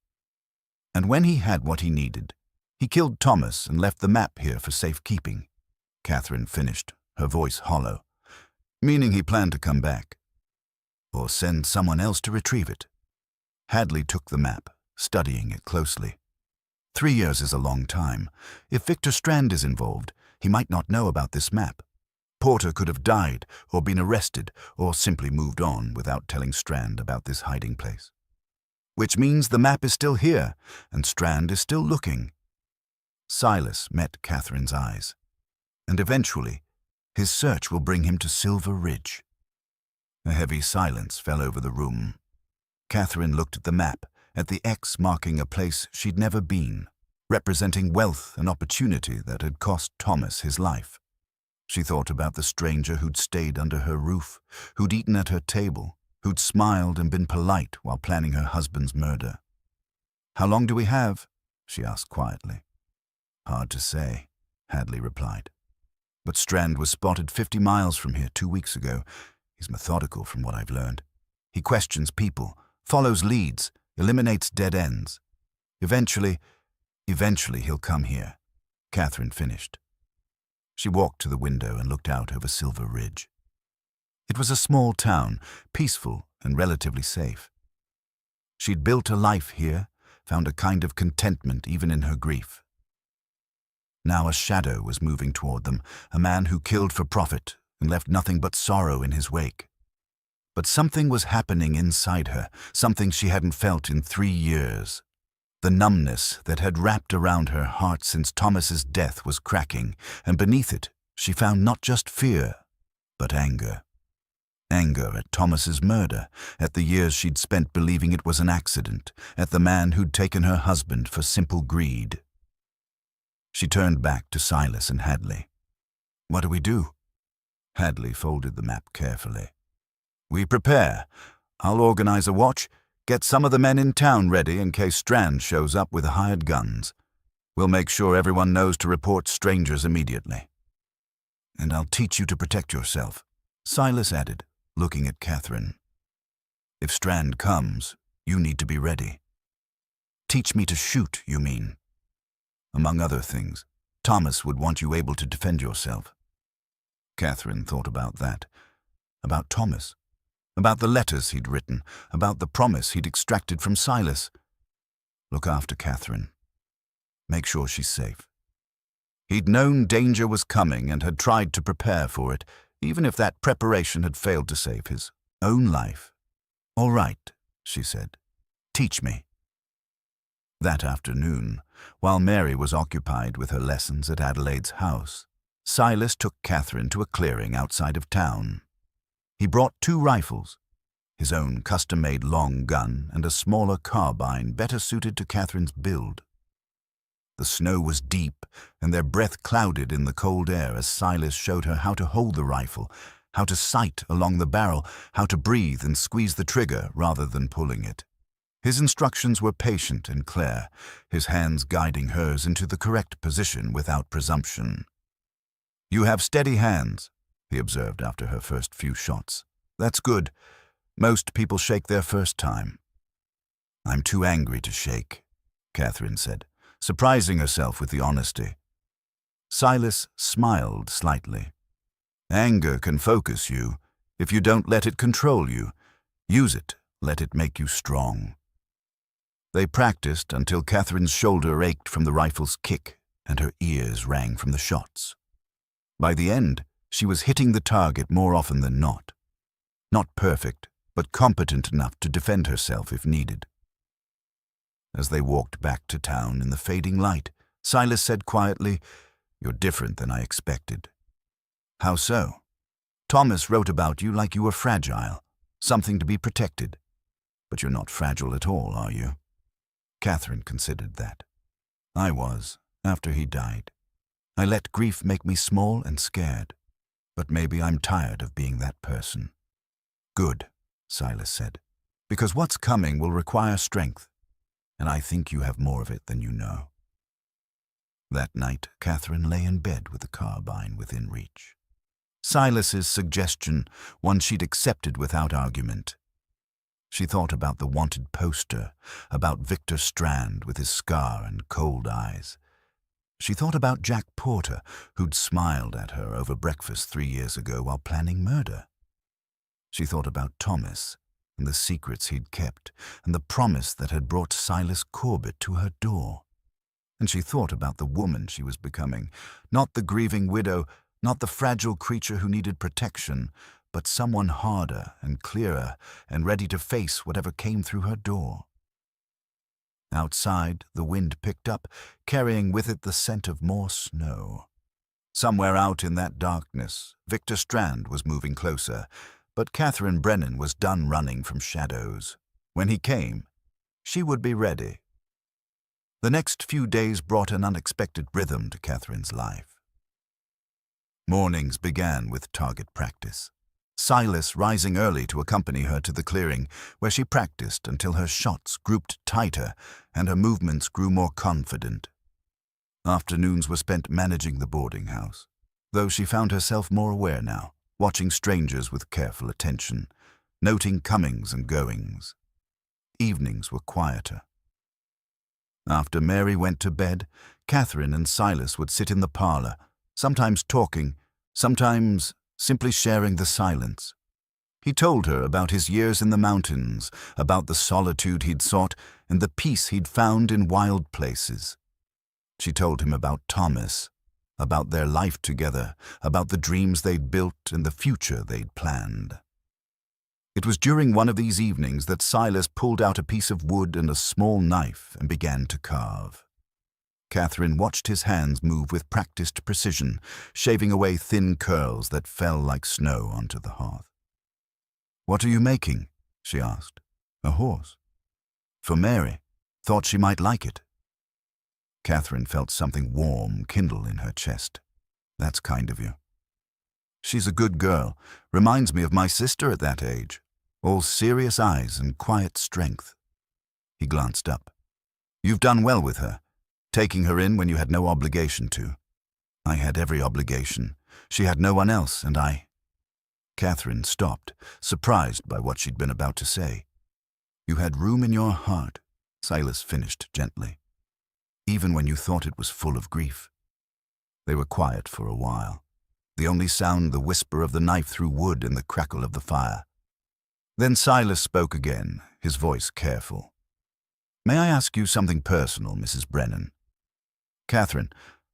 And when he had what he needed, he killed Thomas and left the map here for safekeeping. Catherine finished, her voice hollow. Meaning he planned to come back. Or send someone else to retrieve it. Hadley took the map, studying it closely. 3 years is a long time. If Victor Strand is involved, he might not know about this map. Porter could have died, or been arrested, or simply moved on without telling Strand about this hiding place. Which means the map is still here, and Strand is still looking. Silas met Catherine's eyes. And eventually, his search will bring him to Silver Ridge. A heavy silence fell over the room. Catherine looked at the map, at the X marking a place she'd never been. representing wealth and opportunity that had cost Thomas his life. She thought about the stranger who'd stayed under her roof, who'd eaten at her table, who'd smiled and been polite while planning her husband's murder. "How long do we have?" she asked quietly. "Hard to say," Hadley replied. "But Strand was spotted 50 miles from here 2 weeks ago. He's methodical from what I've learned. He questions people, follows leads, eliminates dead ends. Eventually he'll come here," Catherine finished. She walked to the window and looked out over Silver Ridge. It was a small town, peaceful and relatively safe. She'd built a life here, found a kind of contentment even in her grief. Now a shadow was moving toward them, a man who killed for profit and left nothing but sorrow in his wake. But something was happening inside her, something she hadn't felt in 3 years. The numbness that had wrapped around her heart since Thomas's death was cracking, and beneath it she found not just fear, but anger. Anger at Thomas's murder, at the years she'd spent believing it was an accident, at the man who'd taken her husband for simple greed. She turned back to Silas and Hadley. "What do we do?" Hadley folded the map carefully. "We prepare. I'll organize a watch, get some of the men in town ready in case Strand shows up with hired guns. We'll make sure everyone knows to report strangers immediately. And I'll teach you to protect yourself," Silas added, looking at Catherine. "If Strand comes, you need to be ready." "Teach me to shoot, you mean?" "Among other things, Thomas would want you able to defend yourself." Catherine thought about that, about Thomas, about the letters he'd written, about the promise he'd extracted from Silas. Look after Catherine. Make sure she's safe. He'd known danger was coming and had tried to prepare for it, even if that preparation had failed to save his own life. "All right," she said. "Teach me." That afternoon, while Mary was occupied with her lessons at Adelaide's house, Silas took Catherine to a clearing outside of town. He brought 2 rifles, his own custom-made long gun and a smaller carbine better suited to Catherine's build. The snow was deep, and their breath clouded in the cold air as Silas showed her how to hold the rifle, how to sight along the barrel, how to breathe and squeeze the trigger rather than pulling it. His instructions were patient and clear, his hands guiding hers into the correct position without presumption. "You have steady hands," he observed after her first few shots. "That's good. Most people shake their first time." "I'm too angry to shake," Catherine said, surprising herself with the honesty. Silas smiled slightly. "Anger can focus you, if you don't let it control you. Use it, let it make you strong." They practiced until Catherine's shoulder ached from the rifle's kick and her ears rang from the shots. By the end, she was hitting the target more often than not. Not perfect, but competent enough to defend herself if needed. As they walked back to town in the fading light, Silas said quietly, "You're different than I expected." "How so?" "Thomas wrote about you like you were fragile, something to be protected. But you're not fragile at all, are you?" Catherine considered that. "I was, after he died. I let grief make me small and scared. But maybe I'm tired of being that person." "Good," Silas said, "because what's coming will require strength, and I think you have more of it than you know." That night, Catherine lay in bed with the carbine within reach. Silas's suggestion, one she'd accepted without argument. She thought about the wanted poster, about Victor Strand with his scar and cold eyes. She thought about Jack Porter, who'd smiled at her over breakfast 3 years ago while planning murder. She thought about Thomas and the secrets he'd kept and the promise that had brought Silas Corbett to her door. And she thought about the woman she was becoming, not the grieving widow, not the fragile creature who needed protection, but someone harder and clearer and ready to face whatever came through her door. Outside, the wind picked up, carrying with it the scent of more snow. Somewhere out in that darkness, Victor Strand was moving closer, but Catherine Brennan was done running from shadows. When he came, she would be ready. The next few days brought an unexpected rhythm to Catherine's life. Mornings began with target practice. Silas rising early to accompany her to the clearing, where she practiced until her shots grouped tighter and her movements grew more confident. Afternoons were spent managing the boarding house, though she found herself more aware now, watching strangers with careful attention, noting comings and goings. Evenings were quieter. After Mary went to bed, Catherine and Silas would sit in the parlor, sometimes talking, sometimes simply sharing the silence. He told her about his years in the mountains, about the solitude he'd sought and the peace he'd found in wild places. She told him about Thomas, about their life together, about the dreams they'd built and the future they'd planned. It was during one of these evenings that Silas pulled out a piece of wood and a small knife and began to carve. Catherine watched his hands move with practiced precision, shaving away thin curls that fell like snow onto the hearth. "What are you making?" she asked. "A horse." "For Mary. Thought she might like it." Catherine felt something warm kindle in her chest. "That's kind of you." "She's a good girl. Reminds me of my sister at that age. All serious eyes and quiet strength." He glanced up. "You've done well with her, taking her in when you had no obligation to." "I had every obligation. She had no one else, and I—" Catherine stopped, surprised by what she'd been about to say. "You had room in your heart," Silas finished gently, "even when you thought it was full of grief." They were quiet for a while, the only sound the whisper of the knife through wood and the crackle of the fire. Then Silas spoke again, his voice careful. "May I ask you something personal, Mrs. Brennan?" "Catherine,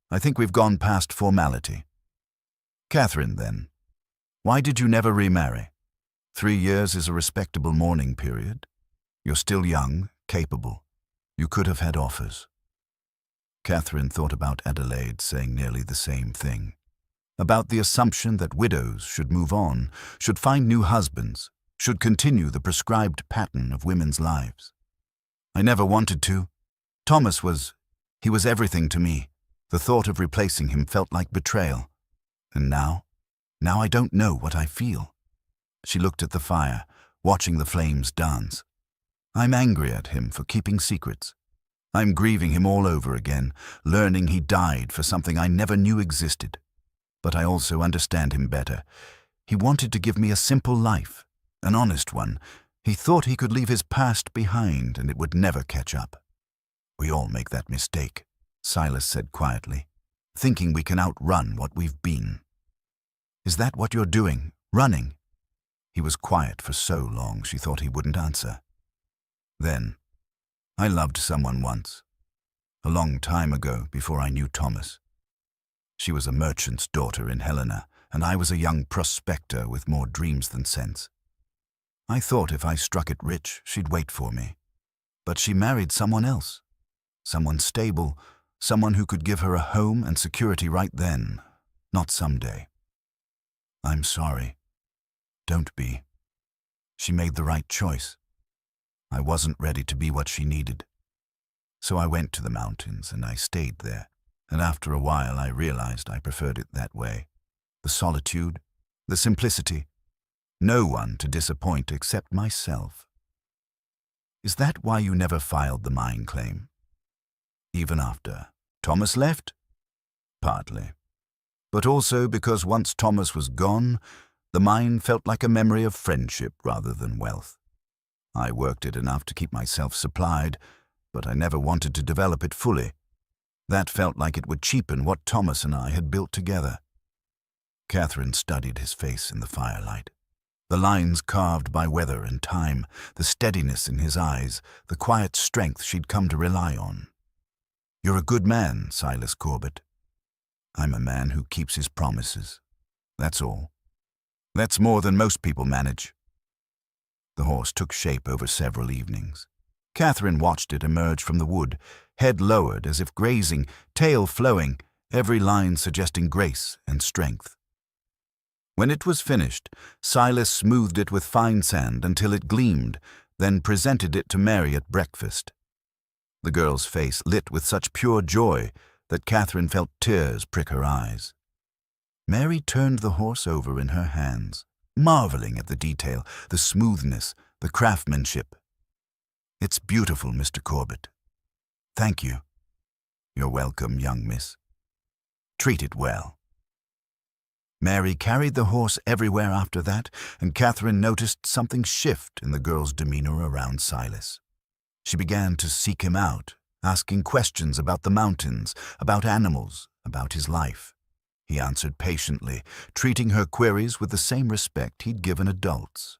I think we've gone past formality." "Catherine, then, why did you never remarry? 3 years is a respectable mourning period. You're still young, capable. You could have had offers." Catherine thought about Adelaide saying nearly the same thing, about the assumption that widows should move on, should find new husbands, should continue the prescribed pattern of women's lives. "I never wanted to. Thomas he was everything to me. The thought of replacing him felt like betrayal. And now I don't know what I feel." She looked at the fire, watching the flames dance. "I'm angry at him for keeping secrets. I'm grieving him all over again, learning he died for something I never knew existed. But I also understand him better. He wanted to give me a simple life, an honest one. He thought he could leave his past behind and it would never catch up." "We all make that mistake," Silas said quietly, "thinking we can outrun what we've been." "Is that what you're doing, running?" He was quiet for so long she thought he wouldn't answer. Then, "I loved someone once, a long time ago before I knew Thomas. She was a merchant's daughter in Helena, and I was a young prospector with more dreams than sense. I thought if I struck it rich, she'd wait for me. But she married someone else, someone stable, someone who could give her a home and security right then, not someday. I'm sorry. Don't be. She made the right choice. I wasn't ready to be what she needed. So I went to the mountains and I stayed there, and after a while I realized I preferred it that way. The solitude, the simplicity. No one to disappoint except myself." "Is that why you never filed the mine claim?" "Even after Thomas left?" "Partly. But also because once Thomas was gone, the mine felt like a memory of friendship rather than wealth. I worked it enough to keep myself supplied, but I never wanted to develop it fully. That felt like it would cheapen what Thomas and I had built together." Catherine studied his face in the firelight. The lines carved by weather and time, the steadiness in his eyes, the quiet strength she'd come to rely on. "You're a good man, Silas Corbett." "I'm a man who keeps his promises. That's all. That's more than most people manage." The horse took shape over several evenings. Catherine watched it emerge from the wood, head lowered as if grazing, tail flowing, every line suggesting grace and strength. When it was finished, Silas smoothed it with fine sand until it gleamed, then presented it to Mary at breakfast. The girl's face lit with such pure joy that Catherine felt tears prick her eyes. Mary turned the horse over in her hands, marveling at the detail, the smoothness, the craftsmanship. "It's beautiful, Mr. Corbett." "Thank you." "You're welcome, young miss. Treat it well." Mary carried the horse everywhere after that, and Catherine noticed something shift in the girl's demeanor around Silas. She began to seek him out, asking questions about the mountains, about animals, about his life. He answered patiently, treating her queries with the same respect he'd given adults.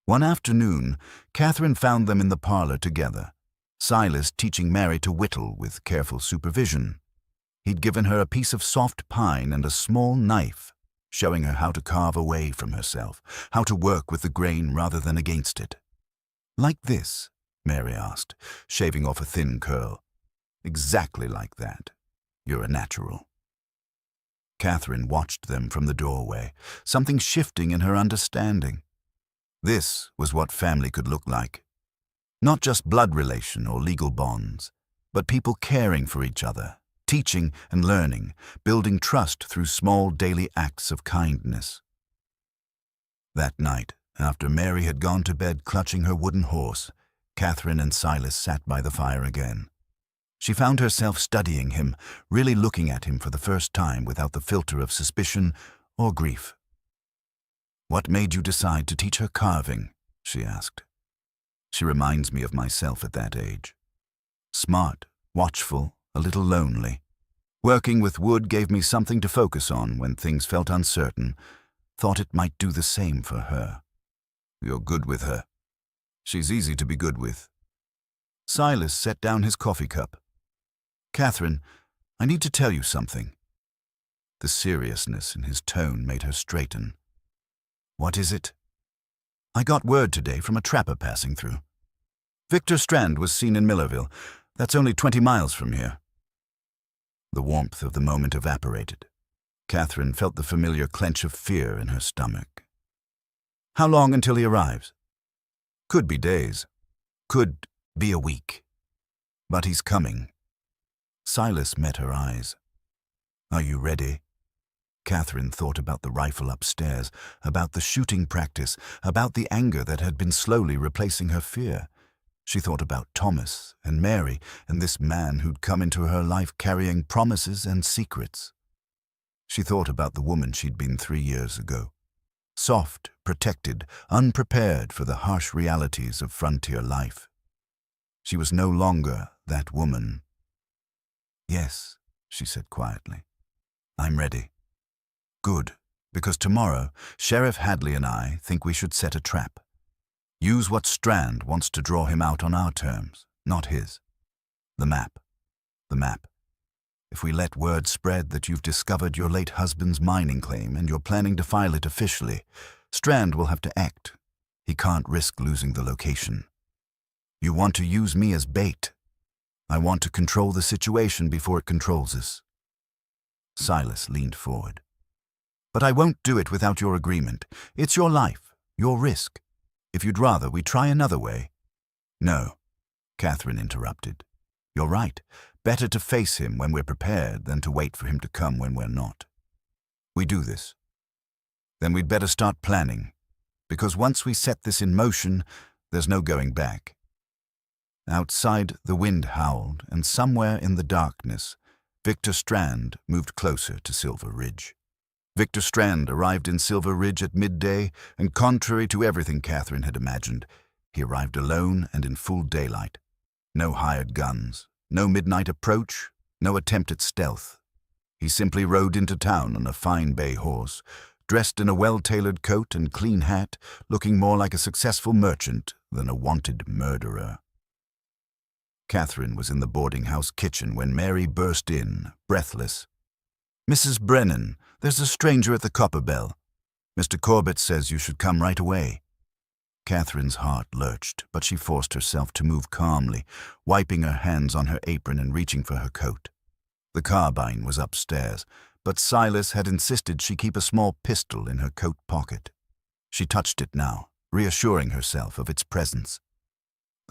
One afternoon, Catherine found them in the parlor together, Silas teaching Mary to whittle with careful supervision. He'd given her a piece of soft pine and a small knife, showing her how to carve away from herself, how to work with the grain rather than against it. "Like this?" Mary asked, shaving off a thin curl. "Exactly like that. You're a natural." Catherine watched them from the doorway, something shifting in her understanding. This was what family could look like. Not just blood relation or legal bonds, but people caring for each other, teaching and learning, building trust through small daily acts of kindness. That night, after Mary had gone to bed clutching her wooden horse, Catherine and Silas sat by the fire again. She found herself studying him, really looking at him for the first time without the filter of suspicion or grief. "What made you decide to teach her carving?" she asked. "She reminds me of myself at that age. Smart, watchful, a little lonely. Working with wood gave me something to focus on when things felt uncertain. Thought it might do the same for her." "You're good with her." "She's easy to be good with." Silas set down his coffee cup. "Catherine, I need to tell you something." The seriousness in his tone made her straighten. "What is it?" "I got word today from a trapper passing through. Victor Strand was seen in Millerville. That's only 20 miles from here." The warmth of the moment evaporated. Catherine felt the familiar clench of fear in her stomach. "How long until he arrives?" "Could be days. Could be a week. But he's coming." Silas met her eyes. "Are you ready?" Catherine thought about the rifle upstairs, about the shooting practice, about the anger that had been slowly replacing her fear. She thought about Thomas and Mary and this man who'd come into her life carrying promises and secrets. She thought about the woman she'd been 3 years ago. Soft, protected, unprepared for the harsh realities of frontier life. She was no longer that woman. "Yes," she said quietly. "I'm ready." "Good, because tomorrow Sheriff Hadley and I think we should set a trap. Use what Strand wants to draw him out on our terms, not his. The map. The map. If we let word spread that you've discovered your late husband's mining claim and you're planning to file it officially, Strand will have to act. He can't risk losing the location. You want to use me as bait. I want to control the situation before it controls us." Silas leaned forward. "But I won't do it without your agreement. It's your life, your risk. If you'd rather we try another way." "No," Catherine interrupted. "You're right. Better to face him when we're prepared than to wait for him to come when we're not. We do this. Then we'd better start planning, because once we set this in motion, there's no going back." Outside, the wind howled, and somewhere in the darkness, Victor Strand moved closer to Silver Ridge. Victor Strand arrived in Silver Ridge at midday, and contrary to everything Catherine had imagined, he arrived alone and in full daylight. No hired guns, no midnight approach, no attempt at stealth. He simply rode into town on a fine bay horse, dressed in a well-tailored coat and clean hat, looking more like a successful merchant than a wanted murderer. Catherine was in the boarding-house kitchen when Mary burst in, breathless. "Mrs. Brennan, there's a stranger at the Copper Bell. Mr. Corbett says you should come right away." Catherine's heart lurched, but she forced herself to move calmly, wiping her hands on her apron and reaching for her coat. The carbine was upstairs, but Silas had insisted she keep a small pistol in her coat pocket. She touched it now, reassuring herself of its presence.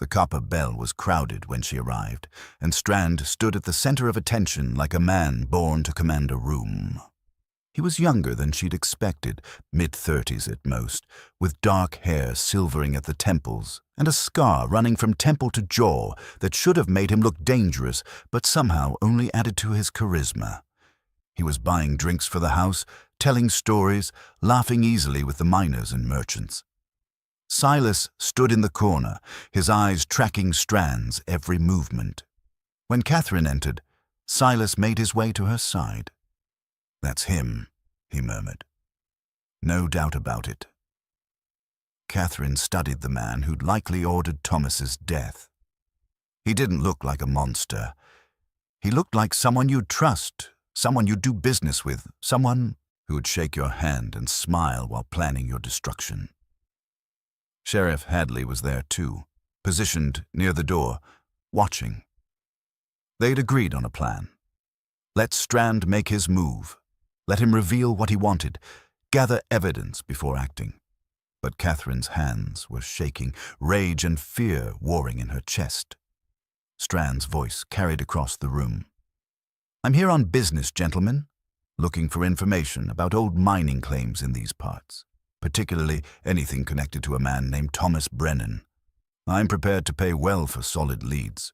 The copper bell was crowded when she arrived, and Strand stood at the center of attention like a man born to command a room. He was younger than she'd expected, mid-30s at most, with dark hair silvering at the temples and a scar running from temple to jaw that should have made him look dangerous, but somehow only added to his charisma. He was buying drinks for the house, telling stories, laughing easily with the miners and merchants. Silas stood in the corner, his eyes tracking Strand's every movement. When Catherine entered, Silas made his way to her side. "That's him," he murmured. "No doubt about it." Catherine studied the man who'd likely ordered Thomas's death. He didn't look like a monster. He looked like someone you'd trust, someone you'd do business with, someone who would shake your hand and smile while planning your destruction. Sheriff Hadley was there too, positioned near the door, watching. They'd agreed on a plan. Let Strand make his move. Let him reveal what he wanted, gather evidence before acting. But Catherine's hands were shaking, rage and fear warring in her chest. Strand's voice carried across the room. "I'm here on business, gentlemen, looking for information about old mining claims in these parts, particularly anything connected to a man named Thomas Brennan. I'm prepared to pay well for solid leads."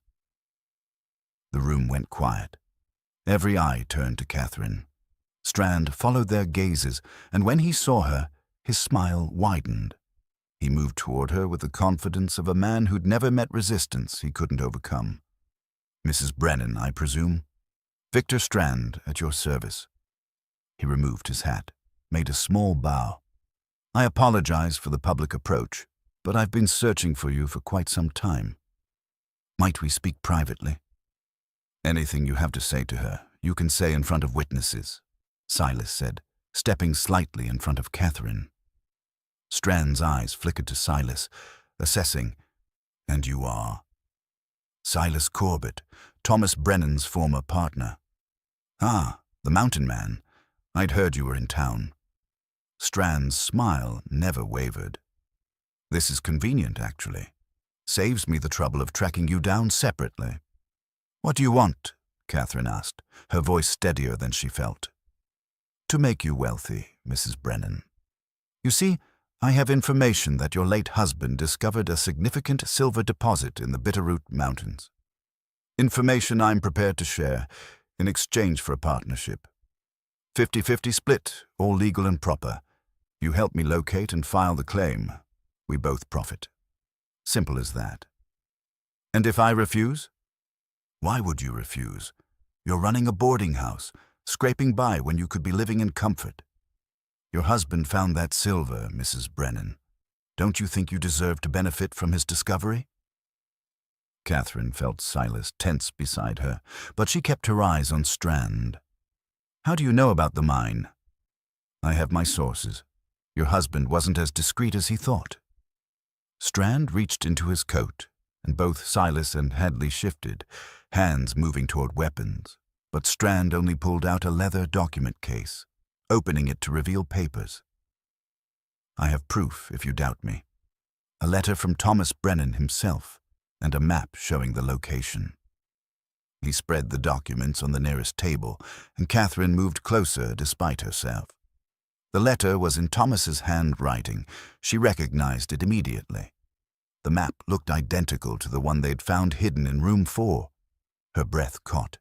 The room went quiet. Every eye turned to Catherine. Strand followed their gazes, and when he saw her, his smile widened. He moved toward her with the confidence of a man who'd never met resistance he couldn't overcome. "Mrs. Brennan, I presume? Victor Strand, at your service." He removed his hat, made a small bow. "I apologize for the public approach, but I've been searching for you for quite some time. Might we speak privately?" "Anything you have to say to her, you can say in front of witnesses," Silas said, stepping slightly in front of Catherine. Strand's eyes flickered to Silas, assessing. "And you are?" "Silas Corbett, Thomas Brennan's former partner." "Ah, the mountain man. I'd heard you were in town." Strand's smile never wavered. "This is convenient, actually. Saves me the trouble of tracking you down separately." "What do you want?" Catherine asked, her voice steadier than she felt. "To make you wealthy, Mrs. Brennan. You see, I have information that your late husband discovered a significant silver deposit in the Bitterroot Mountains. Information I'm prepared to share in exchange for a partnership. 50-50 split, all legal and proper. You help me locate and file the claim. We both profit. Simple as that." "And if I refuse?" "Why would you refuse? You're running a boarding house, scraping by when you could be living in comfort. Your husband found that silver, Mrs. Brennan. Don't you think you deserve to benefit from his discovery?" Catherine felt Silas tense beside her, but she kept her eyes on Strand. "How do you know about the mine?" "I have my sources. Your husband wasn't as discreet as he thought." Strand reached into his coat, and both Silas and Hadley shifted, hands moving toward weapons, but Strand only pulled out a leather document case, opening it to reveal papers. "I have proof, if you doubt me. A letter from Thomas Brennan himself, and a map showing the location." He spread the documents on the nearest table, and Catherine moved closer despite herself. The letter was in Thomas's handwriting. She recognized it immediately. The map looked identical to the one they'd found hidden in room 4. Her breath caught.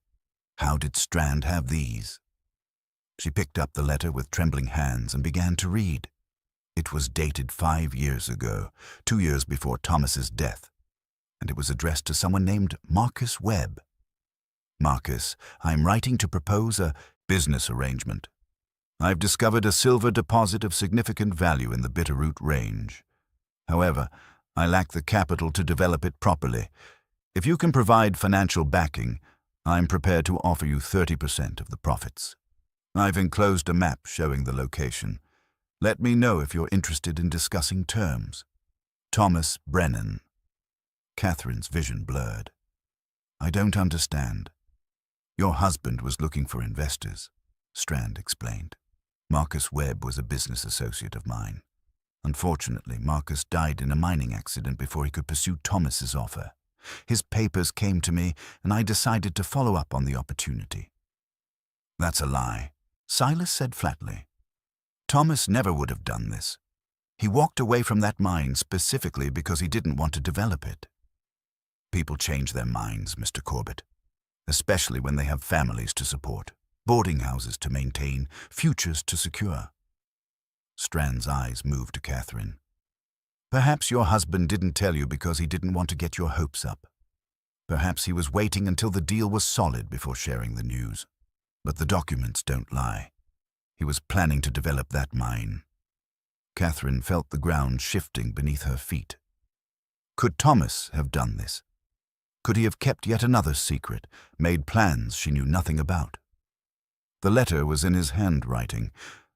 How did Strand have these? She picked up the letter with trembling hands and began to read. It was dated 5 years ago, 2 years before Thomas's death, and it was addressed to someone named Marcus Webb. "Marcus, I'm writing to propose a business arrangement. I've discovered a silver deposit of significant value in the Bitterroot Range. However, I lack the capital to develop it properly. If you can provide financial backing, I'm prepared to offer you 30% of the profits. I've enclosed a map showing the location. Let me know if you're interested in discussing terms. Thomas Brennan." Catherine's vision blurred. "I don't understand." "Your husband was looking for investors," Strand explained. "Marcus Webb was a business associate of mine. Unfortunately, Marcus died in a mining accident before he could pursue Thomas's offer. His papers came to me, and I decided to follow up on the opportunity." "That's a lie," Silas said flatly. "Thomas never would have done this. He walked away from that mine specifically because he didn't want to develop it." "People change their minds, Mr. Corbett, especially when they have families to support, boarding houses to maintain, futures to secure." Strand's eyes moved to Catherine. "Perhaps your husband didn't tell you because he didn't want to get your hopes up. Perhaps he was waiting until the deal was solid before sharing the news. But the documents don't lie. He was planning to develop that mine." Catherine felt the ground shifting beneath her feet. Could Thomas have done this? Could he have kept yet another secret, made plans she knew nothing about? The letter was in his handwriting,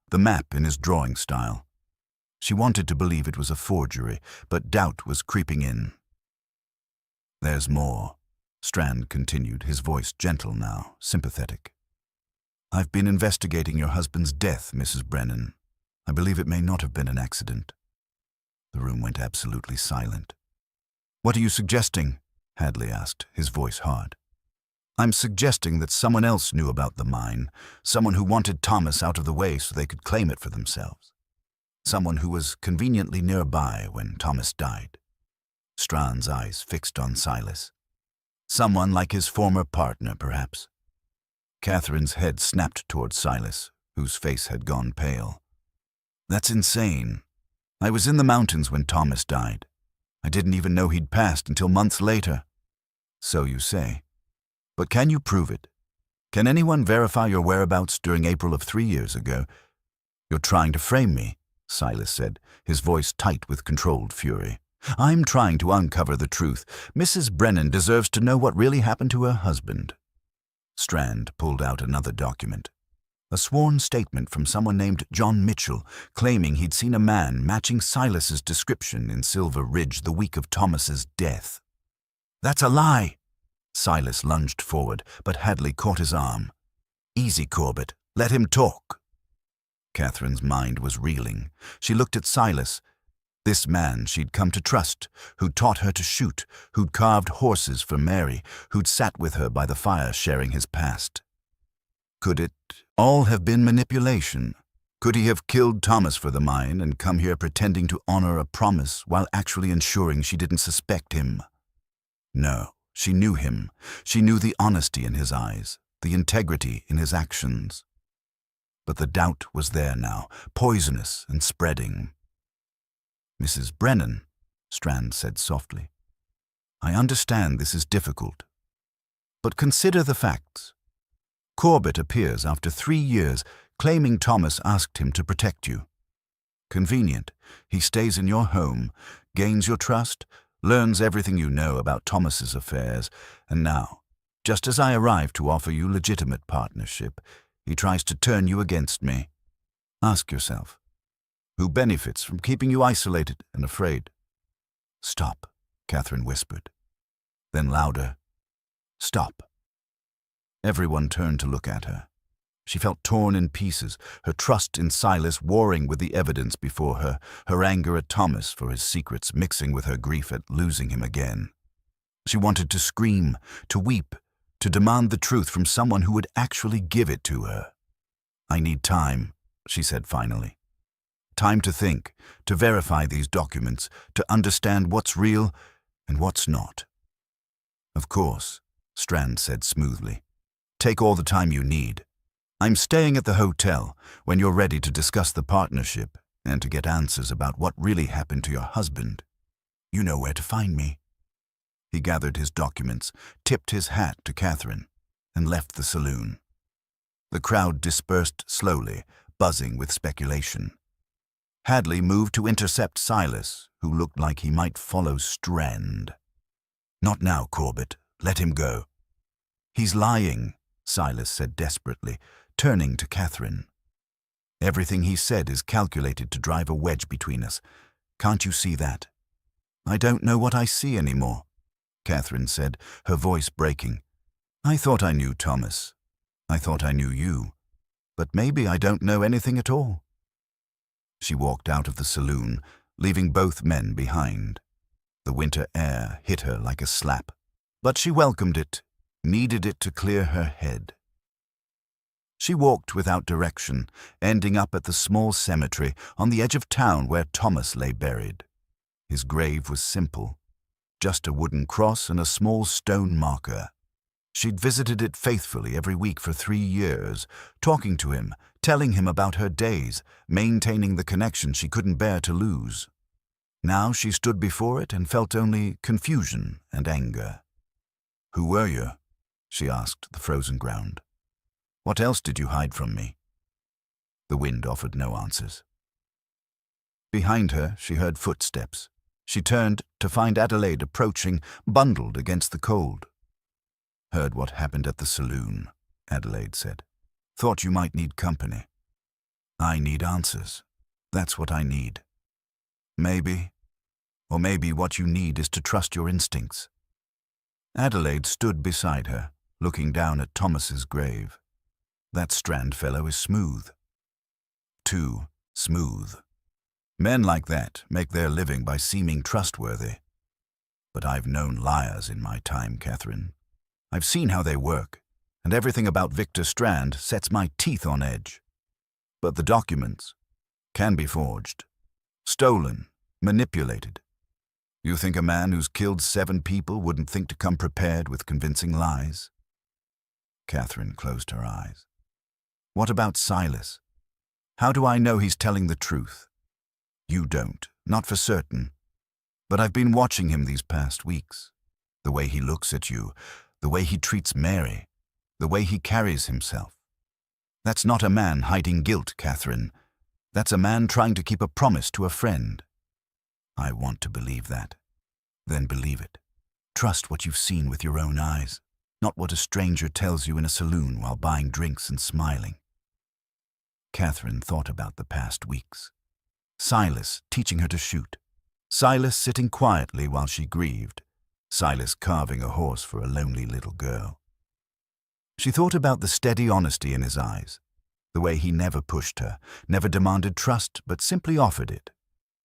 the map in his drawing style. She wanted to believe it was a forgery, but doubt was creeping in. "There's more," Strand continued, his voice gentle now, sympathetic. "I've been investigating your husband's death, Mrs. Brennan. I believe it may not have been an accident." The room went absolutely silent. "What are you suggesting?" Hadley asked, his voice hard. "I'm suggesting that someone else knew about the mine, someone who wanted Thomas out of the way so they could claim it for themselves. Someone who was conveniently nearby when Thomas died." Strand's eyes fixed on Silas. "Someone like his former partner, perhaps." Catherine's head snapped toward Silas, whose face had gone pale. "That's insane. I was in the mountains when Thomas died. I didn't even know he'd passed until months later." "So you say. But can you prove it? Can anyone verify your whereabouts during April of 3 years ago?" "You're trying to frame me," Silas said, his voice tight with controlled fury. "I'm trying to uncover the truth. Mrs. Brennan deserves to know what really happened to her husband." Strand pulled out another document. A sworn statement from someone named John Mitchell, claiming he'd seen a man matching Silas's description in Silver Ridge the week of Thomas's death. "That's a lie!" Silas lunged forward, but Hadley caught his arm. "Easy, Corbett. Let him talk." Catherine's mind was reeling. She looked at Silas. This man she'd come to trust, who'd taught her to shoot, who'd carved horses for Mary, who'd sat with her by the fire sharing his past. Could it all have been manipulation? Could he have killed Thomas for the mine and come here pretending to honor a promise while actually ensuring she didn't suspect him? No, she knew him. She knew the honesty in his eyes, the integrity in his actions. But the doubt was there now, poisonous and spreading. "Mrs. Brennan," Strand said softly, "I understand this is difficult. But consider the facts. Corbett appears after 3 years, claiming Thomas asked him to protect you. Convenient. He stays in your home, gains your trust, learns everything you know about Thomas's affairs, and now, just as I arrive to offer you legitimate partnership, he tries to turn you against me. Ask yourself, who benefits from keeping you isolated and afraid?" "Stop," Catherine whispered. Then louder, "Stop." Everyone turned to look at her. She felt torn in pieces, her trust in Silas warring with the evidence before her, her anger at Thomas for his secrets mixing with her grief at losing him again. She wanted to scream, to weep, to demand the truth from someone who would actually give it to her. "I need time," she said finally. "Time to think, to verify these documents, to understand what's real and what's not." "Of course," Strand said smoothly. "Take all the time you need. I'm staying at the hotel when you're ready to discuss the partnership and to get answers about what really happened to your husband. You know where to find me." He gathered his documents, tipped his hat to Catherine, and left the saloon. The crowd dispersed slowly, buzzing with speculation. Hadley moved to intercept Silas, who looked like he might follow Strand. "Not now, Corbett. Let him go." "He's lying," Silas said desperately, turning to Catherine. "Everything he said is calculated to drive a wedge between us. Can't you see that?" "I don't know what I see anymore," Catherine said, her voice breaking. "I thought I knew Thomas. I thought I knew you. But maybe I don't know anything at all." She walked out of the saloon, leaving both men behind. The winter air hit her like a slap, but she welcomed it, needed it to clear her head. She walked without direction, ending up at the small cemetery on the edge of town where Thomas lay buried. His grave was simple, just a wooden cross and a small stone marker. She'd visited it faithfully every week for 3 years, talking to him, telling him about her days, maintaining the connection she couldn't bear to lose. Now she stood before it and felt only confusion and anger. "Who were you?" she asked the frozen ground. "What else did you hide from me?" The wind offered no answers. Behind her, she heard footsteps. She turned to find Adelaide approaching, bundled against the cold. "Heard what happened at the saloon," Adelaide said. "Thought you might need company." "I need answers. That's what I need." "Maybe. Or maybe what you need is to trust your instincts." Adelaide stood beside her, looking down at Thomas's grave. "That Strand fellow is smooth. Too smooth. Men like that make their living by seeming trustworthy. But I've known liars in my time, Catherine. I've seen how they work, and everything about Victor Strand sets my teeth on edge. But the documents can be forged, stolen, manipulated. You think a man who's killed 7 people wouldn't think to come prepared with convincing lies?" Catherine closed her eyes. "What about Silas? How do I know he's telling the truth?" "You don't, not for certain. But I've been watching him these past weeks. The way he looks at you, the way he treats Mary, the way he carries himself. That's not a man hiding guilt, Catherine. That's a man trying to keep a promise to a friend." "I want to believe that." "Then believe it. Trust what you've seen with your own eyes, not what a stranger tells you in a saloon while buying drinks and smiling." Catherine thought about the past weeks. Silas teaching her to shoot. Silas sitting quietly while she grieved. Silas carving a horse for a lonely little girl. She thought about the steady honesty in his eyes, the way he never pushed her, never demanded trust, but simply offered it.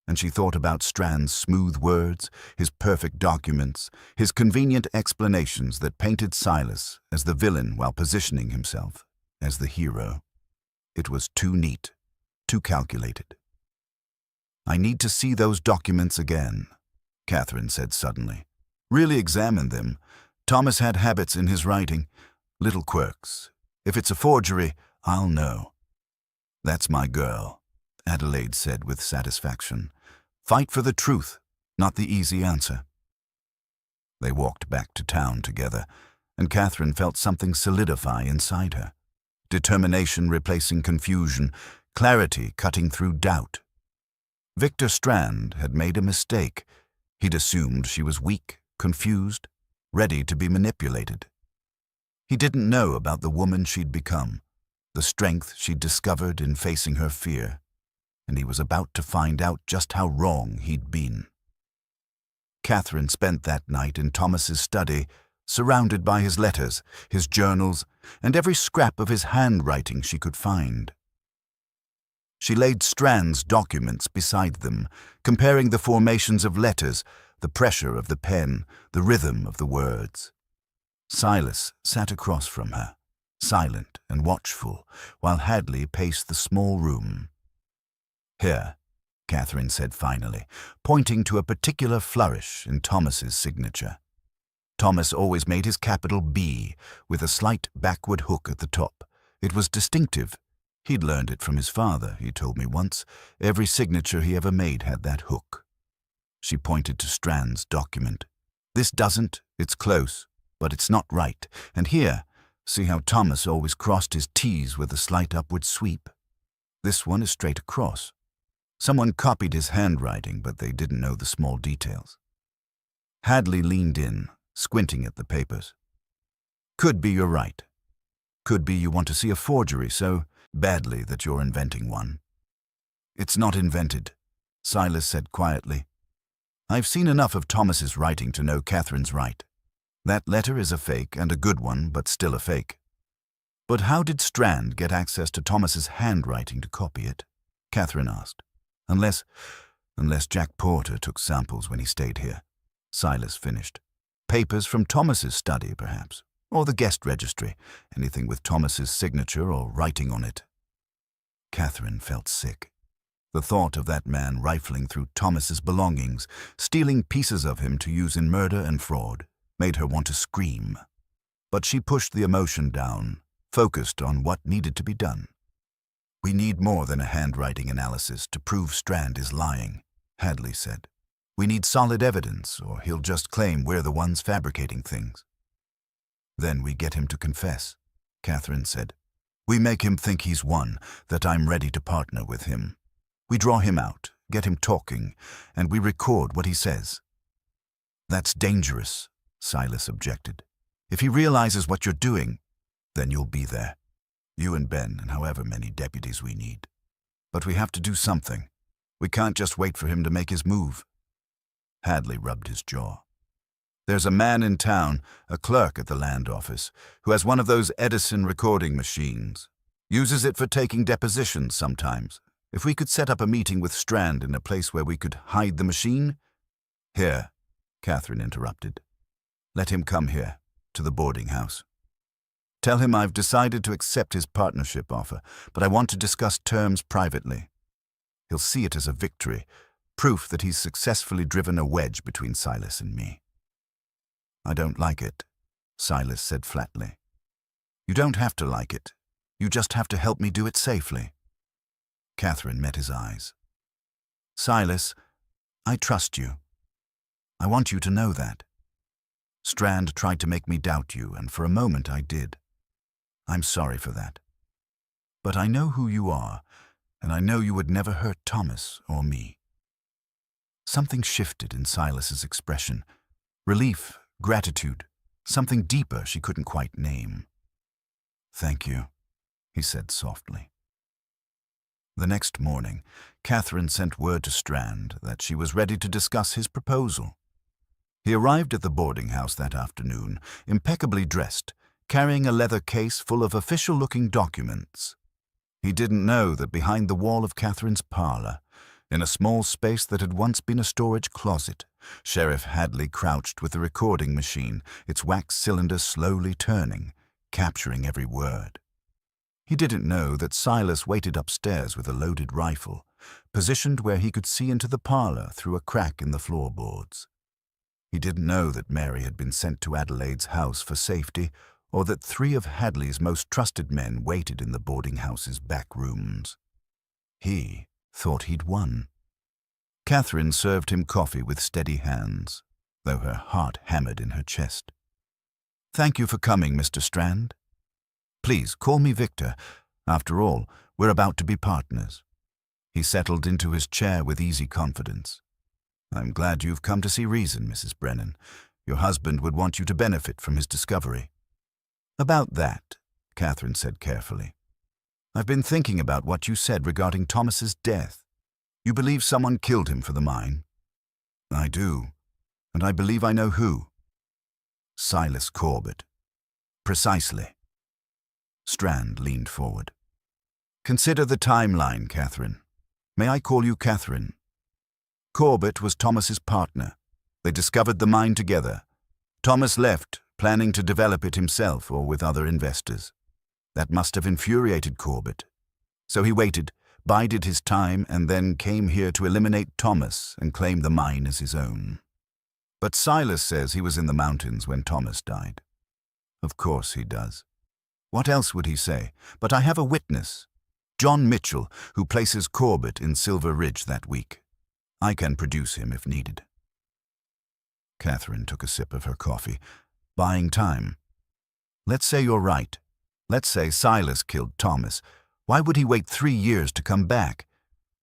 And she thought about Strand's smooth words, his perfect documents, his convenient explanations that painted Silas as the villain while positioning himself as the hero. It was too neat, too calculated. "I need to see those documents again," Catherine said suddenly. "Really examine them. Thomas had habits in his writing, little quirks. If it's a forgery, I'll know." "That's my girl," Adelaide said with satisfaction. "Fight for the truth, not the easy answer." They walked back to town together, and Catherine felt something solidify inside her. Determination replacing confusion, clarity cutting through doubt. Victor Strand had made a mistake. He'd assumed she was weak, confused, ready to be manipulated. He didn't know about the woman she'd become, the strength she'd discovered in facing her fear, and he was about to find out just how wrong he'd been. Catherine spent that night in Thomas's study, surrounded by his letters, his journals, and every scrap of his handwriting she could find. She laid Strand's documents beside them, comparing the formations of letters, the pressure of the pen, the rhythm of the words. Silas sat across from her, silent and watchful, while Hadley paced the small room. "Here," Catherine said finally, pointing to a particular flourish in Thomas's signature. Thomas always made his capital B, with a slight backward hook at the top. It was distinctive. He'd learned it from his father, he told me once. Every signature he ever made had that hook. She pointed to Strand's document. "This doesn't, it's close, but it's not right. And here, see how Thomas always crossed his T's with a slight upward sweep. This one is straight across. Someone copied his handwriting, but they didn't know the small details." Hadley leaned in, squinting at the papers. "Could be you're right. Could be you want to see a forgery so badly that you're inventing one." "It's not invented," Silas said quietly. "I've seen enough of Thomas's writing to know Catherine's right. That letter is a fake, and a good one, but still a fake." "But how did Strand get access to Thomas's handwriting to copy it?" Catherine asked. Unless Jack Porter took samples when he stayed here. Silas finished. Papers from Thomas's study, perhaps. Or the guest registry. Anything with Thomas's signature or writing on it. Catherine felt sick. The thought of that man rifling through Thomas's belongings, stealing pieces of him to use in murder and fraud, made her want to scream. But she pushed the emotion down, focused on what needed to be done. "We need more than a handwriting analysis to prove Strand is lying," Hadley said. "We need solid evidence, or he'll just claim we're the ones fabricating things." "Then we get him to confess," Catherine said. "We make him think he's won, that I'm ready to partner with him. We draw him out, get him talking, and we record what he says." "That's dangerous," Silas objected. "If he realizes what you're doing, then you'll be there. You and Ben and however many deputies we need. But we have to do something. We can't just wait for him to make his move." Hadley rubbed his jaw. "There's a man in town, a clerk at the land office, who has one of those Edison recording machines. Uses it for taking depositions sometimes. If we could set up a meeting with Strand in a place where we could hide the machine—" "Here," Catherine interrupted. "Let him come here, to the boarding house. Tell him I've decided to accept his partnership offer, but I want to discuss terms privately. He'll see it as a victory, proof that he's successfully driven a wedge between Silas and me." "I don't like it," Silas said flatly. "You don't have to like it. You just have to help me do it safely." Catherine met his eyes. "Silas, I trust you. I want you to know that. Strand tried to make me doubt you, and for a moment I did. I'm sorry for that. But I know who you are, and I know you would never hurt Thomas or me." Something shifted in Silas's expression. Relief, gratitude, something deeper she couldn't quite name. "Thank you," he said softly. The next morning, Catherine sent word to Strand that she was ready to discuss his proposal. He arrived at the boarding house that afternoon, impeccably dressed, carrying a leather case full of official-looking documents. He didn't know that behind the wall of Catherine's parlor, in a small space that had once been a storage closet, Sheriff Hadley crouched with the recording machine, its wax cylinder slowly turning, capturing every word. He didn't know that Silas waited upstairs with a loaded rifle, positioned where he could see into the parlor through a crack in the floorboards. He didn't know that Mary had been sent to Adelaide's house for safety, or that 3 of Hadley's most trusted men waited in the boarding house's back rooms. He thought he'd won. Catherine served him coffee with steady hands, though her heart hammered in her chest. "Thank you for coming, Mr. Strand. Please, call me Victor. After all, we're about to be partners." He settled into his chair with easy confidence. "I'm glad you've come to see reason, Mrs. Brennan. Your husband would want you to benefit from his discovery." "About that," Catherine said carefully. "I've been thinking about what you said regarding Thomas's death. You believe someone killed him for the mine?" "I do, and I believe I know who." "Silas Corbett." "Precisely." Strand leaned forward. "Consider the timeline, Catherine. May I call you Catherine? Corbett was Thomas's partner. They discovered the mine together. Thomas left, planning to develop it himself or with other investors. That must have infuriated Corbett. So he waited, bided his time, and then came here to eliminate Thomas and claim the mine as his own. But Silas says he was in the mountains when Thomas died. Of course he does. What else would he say? But I have a witness, John Mitchell, who places Corbett in Silver Ridge that week. I can produce him if needed." Catherine took a sip of her coffee, buying time. "Let's say you're right. Let's say Silas killed Thomas. Why would he wait 3 years to come back?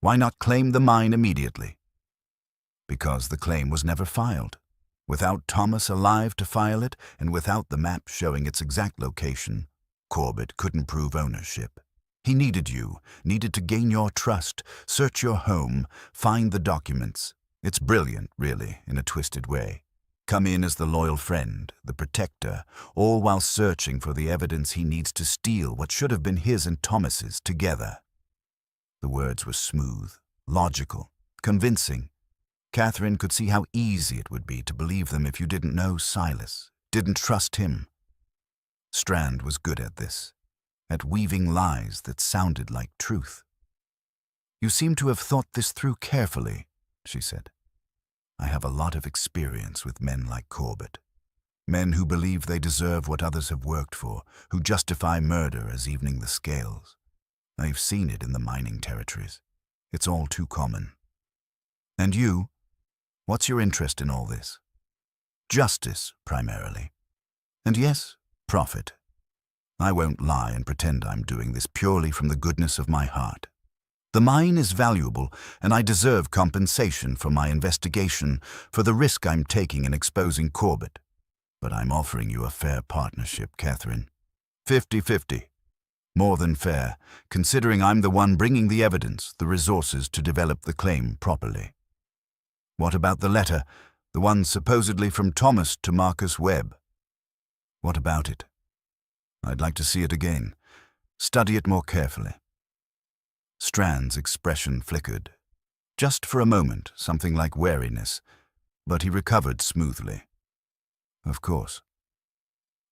Why not claim the mine immediately?" "Because the claim was never filed. Without Thomas alive to file it, and without the map showing its exact location, Corbett couldn't prove ownership. He needed you, needed to gain your trust, search your home, find the documents. It's brilliant, really, in a twisted way. Come in as the loyal friend, the protector, all while searching for the evidence he needs to steal what should have been his and Thomas's together." The words were smooth, logical, convincing. Catherine could see how easy it would be to believe them if you didn't know Silas, didn't trust him. Strand was good at this, at weaving lies that sounded like truth. "You seem to have thought this through carefully," she said. "I have a lot of experience with men like Corbett. Men who believe they deserve what others have worked for, who justify murder as evening the scales. I've seen it in the mining territories. It's all too common. And you? What's your interest in all this?" "Justice, primarily. And yes, profit. I won't lie and pretend I'm doing this purely from the goodness of my heart. The mine is valuable, and I deserve compensation for my investigation, for the risk I'm taking in exposing Corbett. But I'm offering you a fair partnership, Catherine. 50-50. More than fair, considering I'm the one bringing the evidence, the resources to develop the claim properly. What about the letter, the one supposedly from Thomas to Marcus Webb? What about it? I'd like to see it again. Study it more carefully." Strand's expression flickered. Just for a moment, something like wariness, but he recovered smoothly. "Of course.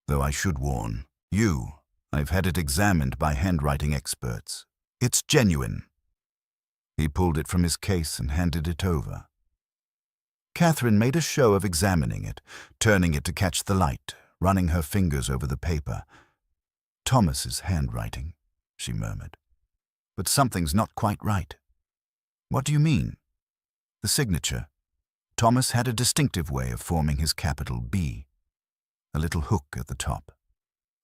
Though I should warn you, I've had it examined by handwriting experts. It's genuine." He pulled it from his case and handed it over. Catherine made a show of examining it, turning it to catch the light, running her fingers over the paper. "Thomas's handwriting," she murmured. "But something's not quite right." "What do you mean?" "The signature. Thomas had a distinctive way of forming his capital B. A little hook at the top.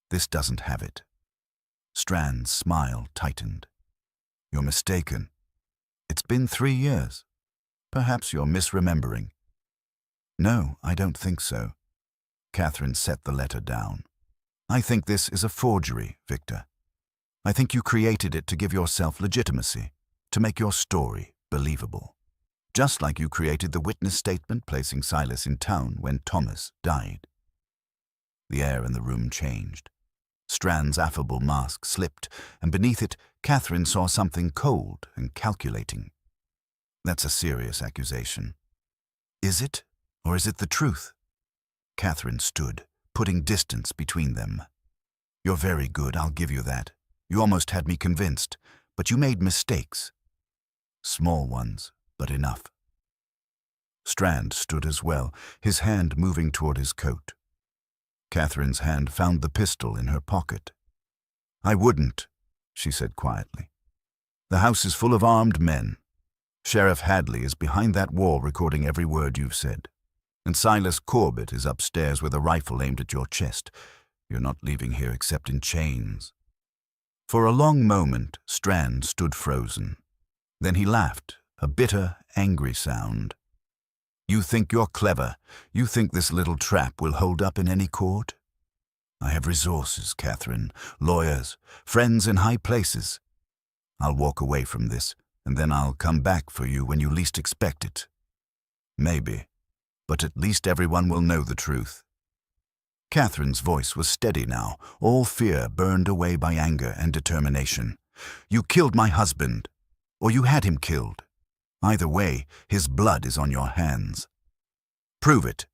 This doesn't have it." Strand's smile tightened. "You're mistaken. It's been 3 years. Perhaps you're misremembering." "No, I don't think so." Catherine set the letter down. "I think this is a forgery, Victor. I think you created it to give yourself legitimacy, to make your story believable. Just like you created the witness statement placing Silas in town when Thomas died." The air in the room changed. Strand's affable mask slipped, and beneath it, Catherine saw something cold and calculating. "That's a serious accusation." "Is it, or is it the truth?" Catherine stood, putting distance between them. "You're very good, I'll give you that. You almost had me convinced, but you made mistakes. Small ones, but enough." Strand stood as well, his hand moving toward his coat. Catherine's hand found the pistol in her pocket. "I wouldn't," she said quietly. "The house is full of armed men. Sheriff Hadley is behind that wall recording every word you've said. And Silas Corbett is upstairs with a rifle aimed at your chest. You're not leaving here except in chains." For a long moment, Strand stood frozen. Then he laughed, a bitter, angry sound. "You think you're clever. You think this little trap will hold up in any court? I have resources, Catherine, lawyers, friends in high places. I'll walk away from this, and then I'll come back for you when you least expect it. Maybe, but at least everyone will know the truth." Catherine's voice was steady now, all fear burned away by anger and determination. "You killed my husband, or you had him killed. Either way, his blood is on your hands. Prove it."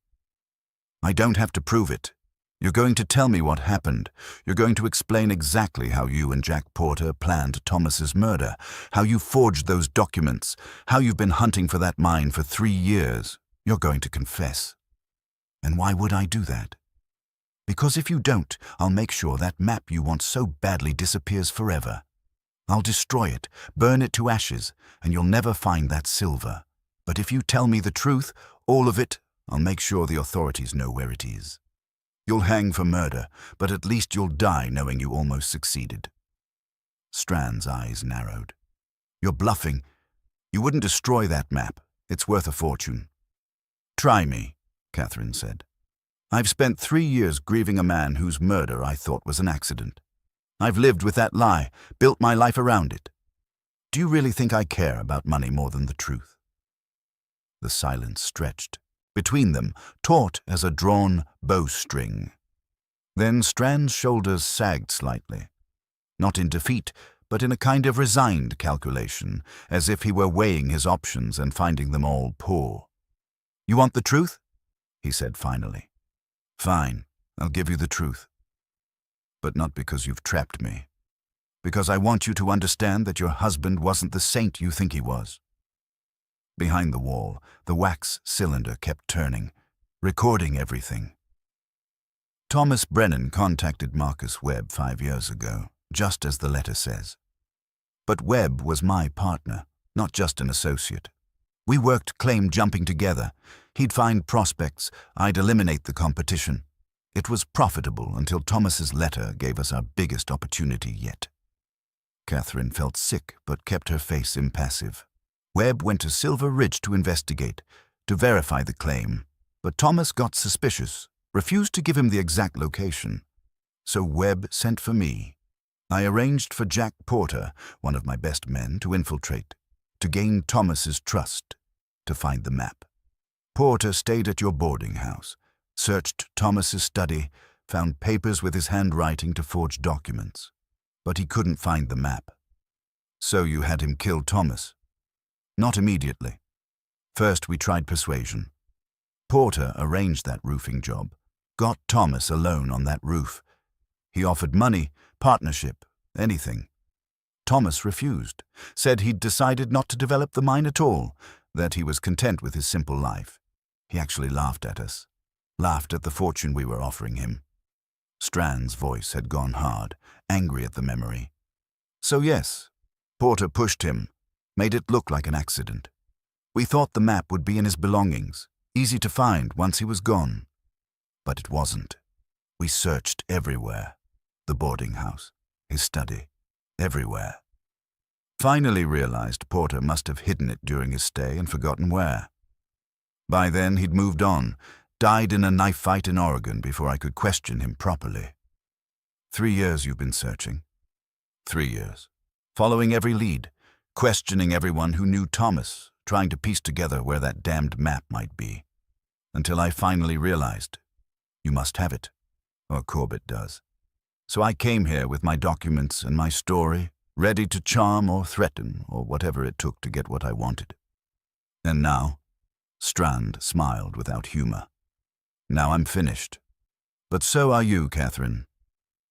"I don't have to prove it. You're going to tell me what happened. You're going to explain exactly how you and Jack Porter planned Thomas's murder, how you forged those documents, how you've been hunting for that mine for 3 years. You're going to confess. And why would I do that? Because if you don't, I'll make sure that map you want so badly disappears forever. I'll destroy it, burn it to ashes, and you'll never find that silver. But if you tell me the truth, all of it, I'll make sure the authorities know where it is. You'll hang for murder, but at least you'll die knowing you almost succeeded." Strand's eyes narrowed. "You're bluffing. You wouldn't destroy that map. It's worth a fortune." "Try me," Catherine said. "I've spent 3 years grieving a man whose murder I thought was an accident. I've lived with that lie, built my life around it. Do you really think I care about money more than the truth?" The silence stretched, between them, taut as a drawn bowstring. Then Strand's shoulders sagged slightly, not in defeat, but in a kind of resigned calculation, as if he were weighing his options and finding them all poor. "You want the truth?" he said finally. "Fine, I'll give you the truth. But not because you've trapped me. Because I want you to understand that your husband wasn't the saint you think he was." Behind the wall, the wax cylinder kept turning, recording everything. Thomas Brennan contacted Marcus Webb 5 years ago, just as the letter says. But Webb was my partner, not just an associate. We worked claim jumping together. He'd find prospects, I'd eliminate the competition. It was profitable until Thomas's letter gave us our biggest opportunity yet. Catherine felt sick but kept her face impassive. Webb went to Silver Ridge to investigate, to verify the claim, but Thomas got suspicious, refused to give him the exact location. So Webb sent for me. I arranged for Jack Porter, one of my best men, to infiltrate, to gain Thomas's trust, to find the map. Porter stayed at your boarding house, searched Thomas's study, found papers with his handwriting to forge documents. But he couldn't find the map. So you had him kill Thomas? Not immediately. First we tried persuasion. Porter arranged that roofing job, got Thomas alone on that roof. He offered money, partnership, anything. Thomas refused, said he'd decided not to develop the mine at all, that he was content with his simple life. He actually laughed at us, laughed at the fortune we were offering him. Strand's voice had gone hard, angry at the memory. So yes, Porter pushed him, made it look like an accident. We thought the map would be in his belongings, easy to find once he was gone. But it wasn't. We searched everywhere. The boarding house, his study, everywhere. Finally realized Porter must have hidden it during his stay and forgotten where. By then he'd moved on, died in a knife fight in Oregon before I could question him properly. 3 years you've been searching. 3 years. Following every lead, questioning everyone who knew Thomas, trying to piece together where that damned map might be. Until I finally realized, you must have it, or Corbett does. So I came here with my documents and my story, ready to charm or threaten or whatever it took to get what I wanted. And now, Strand smiled without humor. Now I'm finished. But so are you, Catherine.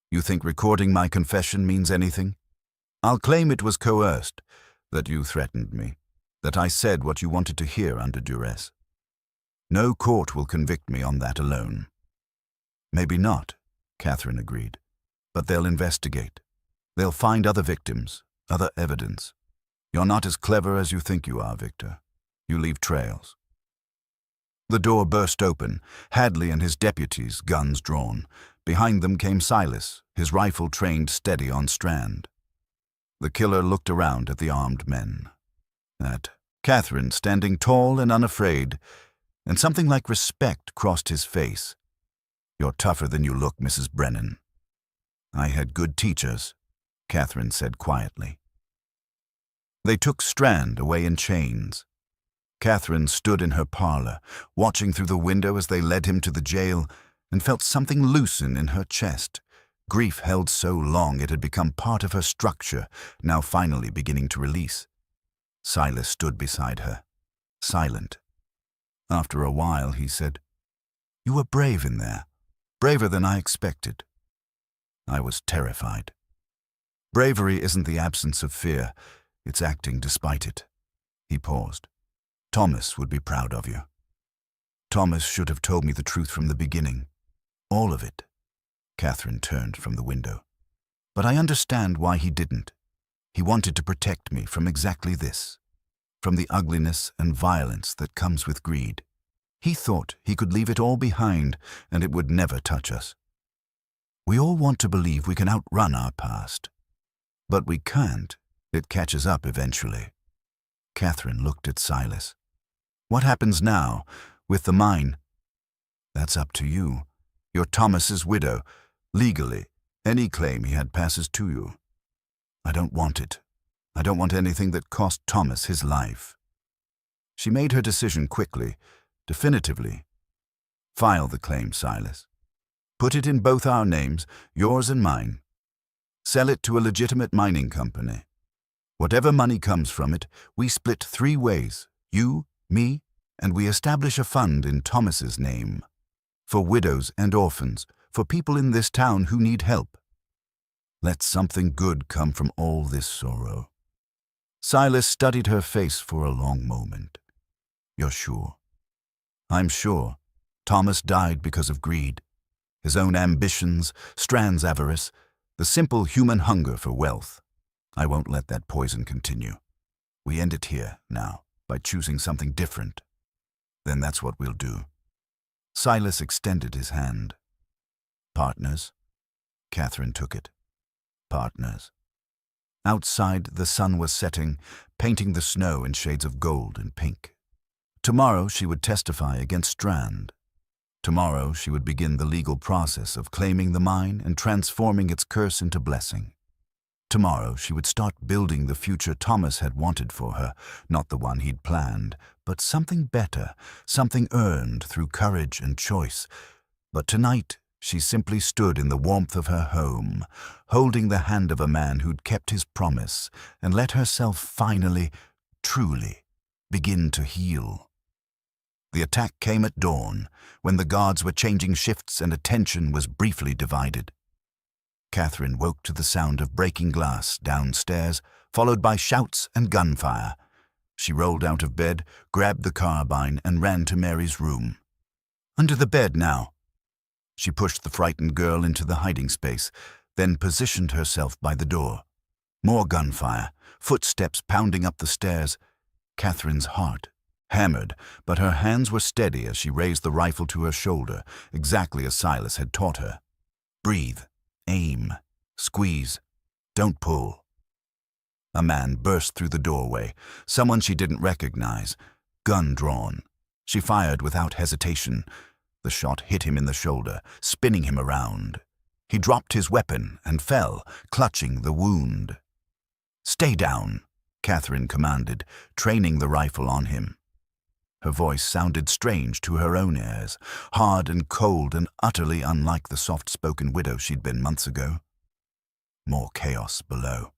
You think recording my confession means anything? I'll claim it was coerced, that you threatened me, that I said what you wanted to hear under duress. No court will convict me on that alone. Maybe not, Catherine agreed, but they'll investigate. They'll find other victims, other evidence. You're not as clever as you think you are, Victor. You leave trails. The door burst open, Hadley and his deputies, guns drawn. Behind them came Silas, his rifle trained steady on Strand. The killer looked around at the armed men. At Catherine standing tall and unafraid, and something like respect crossed his face. You're tougher than you look, Mrs. Brennan. I had good teachers, Catherine said quietly. They took Strand away in chains. Catherine stood in her parlor, watching through the window as they led him to the jail, and felt something loosen in her chest. Grief held so long it had become part of her structure, now finally beginning to release. Silas stood beside her, silent. After a while, he said, "You were brave in there, braver than I expected." I was terrified. Bravery isn't the absence of fear, it's acting despite it. He paused. Thomas would be proud of you. Thomas should have told me the truth from the beginning. All of it. Catherine turned from the window. But I understand why he didn't. He wanted to protect me from exactly this, from the ugliness and violence that comes with greed. He thought he could leave it all behind and it would never touch us. We all want to believe we can outrun our past. But we can't. It catches up eventually. Catherine looked at Silas. What happens now, with the mine? That's up to you. You're Thomas's widow. Legally, any claim he had passes to you. I don't want it. I don't want anything that cost Thomas his life. She made her decision quickly, definitively. File the claim, Silas. Put it in both our names, yours and mine. Sell it to a legitimate mining company. Whatever money comes from it, we split 3 ways, you, me, and we establish a fund in Thomas's name. For widows and orphans, for people in this town who need help. Let something good come from all this sorrow. Silas studied her face for a long moment. You're sure? I'm sure. Thomas died because of greed. His own ambitions, Strand's avarice, the simple human hunger for wealth. I won't let that poison continue. We end it here, now, by choosing something different. Then that's what we'll do. Silas extended his hand. Partners? Catherine took it. Partners. Outside, the sun was setting, painting the snow in shades of gold and pink. Tomorrow she would testify against Strand. Tomorrow she would begin the legal process of claiming the mine and transforming its curse into blessing. Tomorrow she would start building the future Thomas had wanted for her, not the one he'd planned, but something better, something earned through courage and choice. But tonight she simply stood in the warmth of her home, holding the hand of a man who'd kept his promise and let herself finally, truly, begin to heal. The attack came at dawn, when the guards were changing shifts and attention was briefly divided. Catherine woke to the sound of breaking glass downstairs, followed by shouts and gunfire. She rolled out of bed, grabbed the carbine, and ran to Mary's room. Under the bed now. She pushed the frightened girl into the hiding space, then positioned herself by the door. More gunfire, footsteps pounding up the stairs. Catherine's heart hammered, but her hands were steady as she raised the rifle to her shoulder, exactly as Silas had taught her. Breathe, aim, squeeze, don't pull. A man burst through the doorway, someone she didn't recognize, gun drawn. She fired without hesitation. The shot hit him in the shoulder, spinning him around. He dropped his weapon and fell, clutching the wound. Stay down, Catherine commanded, training the rifle on him. Her voice sounded strange to her own ears, hard and cold and utterly unlike the soft-spoken widow she'd been months ago. More chaos below.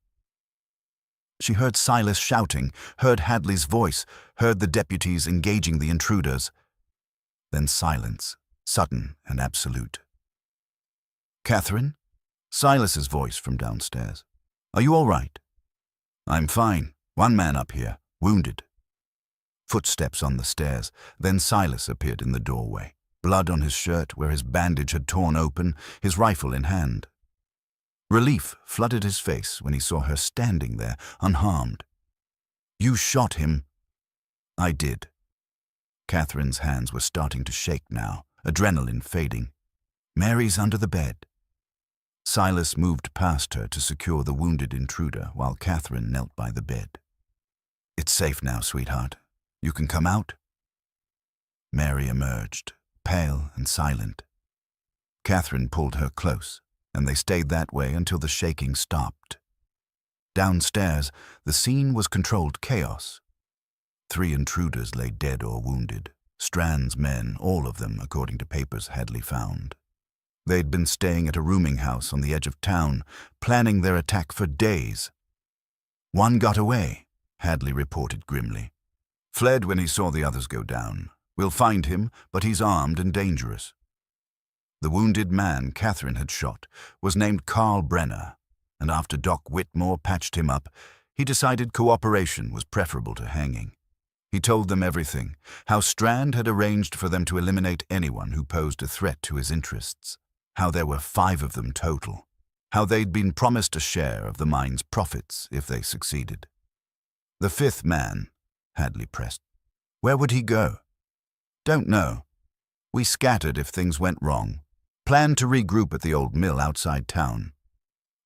She heard Silas shouting, heard Hadley's voice, heard the deputies engaging the intruders. Then silence, sudden and absolute. Catherine? Silas's voice from downstairs. Are you all right? I'm fine. One man up here, wounded. Footsteps on the stairs, then Silas appeared in the doorway, blood on his shirt where his bandage had torn open, his rifle in hand. Relief flooded his face when he saw her standing there, unharmed. You shot him. I did. Catherine's hands were starting to shake now, adrenaline fading. Mary's under the bed. Silas moved past her to secure the wounded intruder while Catherine knelt by the bed. It's safe now, sweetheart. You can come out? Mary emerged, pale and silent. Catherine pulled her close, and they stayed that way until the shaking stopped. Downstairs, the scene was controlled chaos. 3 intruders lay dead or wounded, Strand's men, all of them, according to papers Hadley found. They'd been staying at a rooming house on the edge of town, planning their attack for days. One got away, Hadley reported grimly. Fled when he saw the others go down. We'll find him, but he's armed and dangerous. The wounded man Catherine had shot was named Carl Brenner, and after Doc Whitmore patched him up, he decided cooperation was preferable to hanging. He told them everything, how Strand had arranged for them to eliminate anyone who posed a threat to his interests, how there were 5 of them total, how they'd been promised a share of the mine's profits if they succeeded. The 5th man, Hadley pressed. Where would he go? Don't know. We scattered if things went wrong. Planned to regroup at the old mill outside town.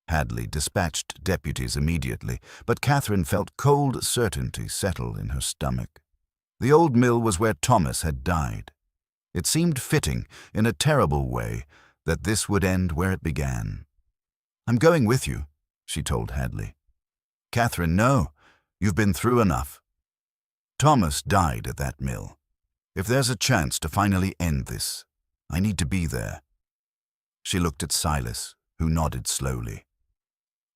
Hadley dispatched deputies immediately, but Catherine felt cold certainty settle in her stomach. The old mill was where Thomas had died. It seemed fitting, in a terrible way, that this would end where it began. I'm going with you, she told Hadley. Catherine, no. You've been through enough. Thomas died at that mill. If there's a chance to finally end this, I need to be there. She looked at Silas, who nodded slowly.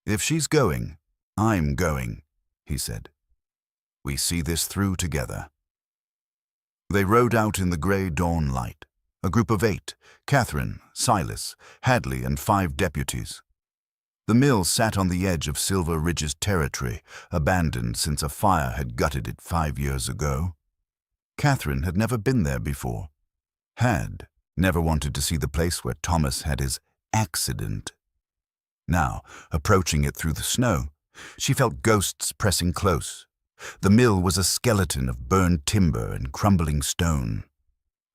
If she's going, I'm going, he said. We see this through together. They rode out in the grey dawn light, a group of 8, Catherine, Silas, Hadley, and 5 deputies. The mill sat on the edge of Silver Ridge's territory, abandoned since a fire had gutted it 5 years ago. Catherine had never been there before. Had never wanted to see the place where Thomas had his accident. Now, approaching it through the snow, she felt ghosts pressing close. The mill was a skeleton of burned timber and crumbling stone.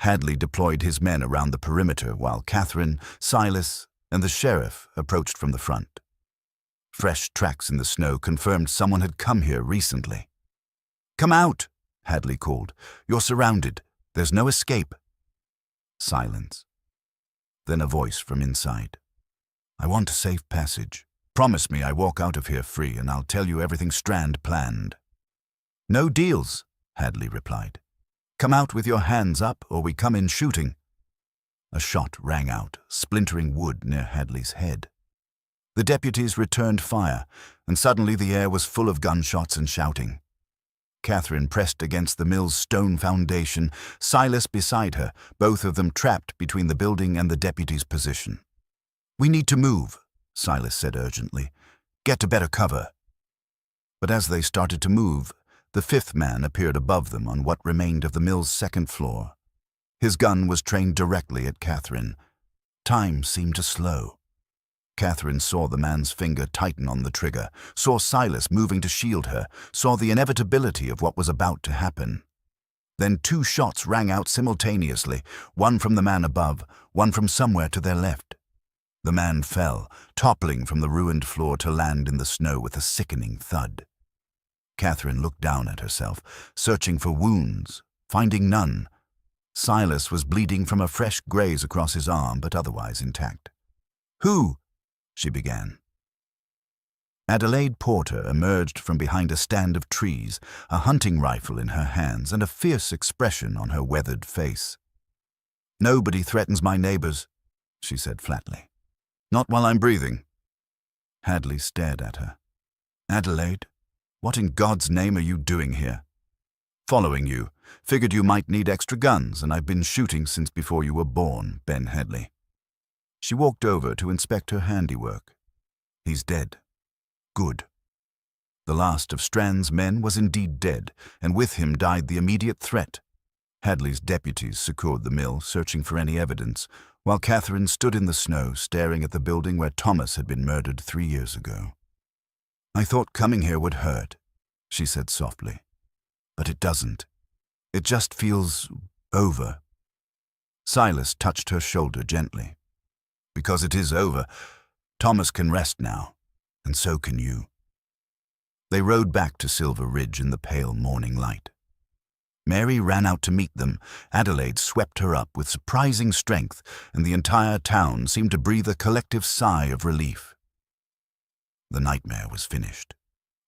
Hadley deployed his men around the perimeter while Catherine, Silas, and the sheriff approached from the front. Fresh tracks in the snow confirmed someone had come here recently. "Come out," Hadley called. "You're surrounded. There's no escape." Silence. Then a voice from inside. "I want a safe passage. Promise me I walk out of here free and I'll tell you everything Strand planned." "No deals," Hadley replied. "Come out with your hands up or we come in shooting." A shot rang out, splintering wood near Hadley's head. The deputies returned fire, and suddenly the air was full of gunshots and shouting. Catherine pressed against the mill's stone foundation, Silas beside her, both of them trapped between the building and the deputy's position. "We need to move," Silas said urgently. "Get to better cover." But as they started to move, the 5th man appeared above them on what remained of the mill's 2nd floor. His gun was trained directly at Catherine. Time seemed to slow. Catherine saw the man's finger tighten on the trigger, saw Silas moving to shield her, saw the inevitability of what was about to happen. Then 2 shots rang out simultaneously, one from the man above, one from somewhere to their left. The man fell, toppling from the ruined floor to land in the snow with a sickening thud. Catherine looked down at herself, searching for wounds, finding none. Silas was bleeding from a fresh graze across his arm, but otherwise intact. "Who?" she began. Adelaide Porter emerged from behind a stand of trees, a hunting rifle in her hands and a fierce expression on her weathered face. "Nobody threatens my neighbors," she said flatly. "Not while I'm breathing." Hadley stared at her. "Adelaide, what in God's name are you doing here?" "Following you. Figured you might need extra guns, and I've been shooting since before you were born, Ben Hadley." She walked over to inspect her handiwork. "He's dead." "Good." The last of Strand's men was indeed dead, and with him died the immediate threat. Hadley's deputies secured the mill, searching for any evidence, while Catherine stood in the snow, staring at the building where Thomas had been murdered 3 years ago. "I thought coming here would hurt," she said softly. "But it doesn't. It just feels over." Silas touched her shoulder gently. "Because it is over, Thomas can rest now, and so can you." They rode back to Silver Ridge in the pale morning light. Mary ran out to meet them. Adelaide swept her up with surprising strength, and the entire town seemed to breathe a collective sigh of relief. The nightmare was finished.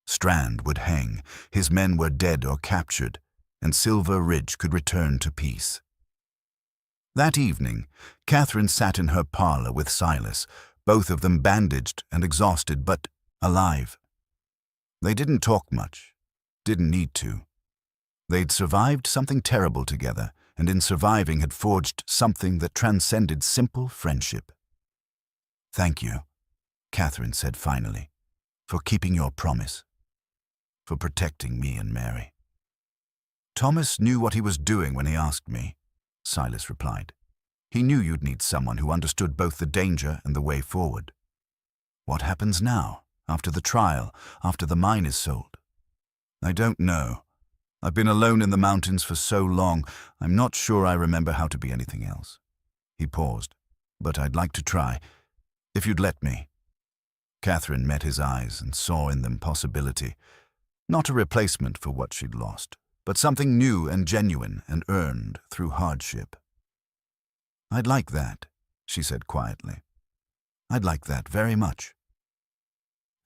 Strand would hang, his men were dead or captured, and Silver Ridge could return to peace. That evening, Catherine sat in her parlor with Silas, both of them bandaged and exhausted, but alive. They didn't talk much, didn't need to. They'd survived something terrible together, and in surviving had forged something that transcended simple friendship. "Thank you," Catherine said finally, "for keeping your promise, for protecting me and Mary." "Thomas knew what he was doing when he asked me," Silas replied. "He knew you'd need someone who understood both the danger and the way forward. What happens now, after the trial, after the mine is sold? I don't know. I've been alone in the mountains for so long, I'm not sure I remember how to be anything else." He paused. "But I'd like to try, if you'd let me." Catherine met his eyes and saw in them possibility, not a replacement for what she'd lost, but something new and genuine and earned through hardship. "I'd like that," she said quietly. "I'd like that very much."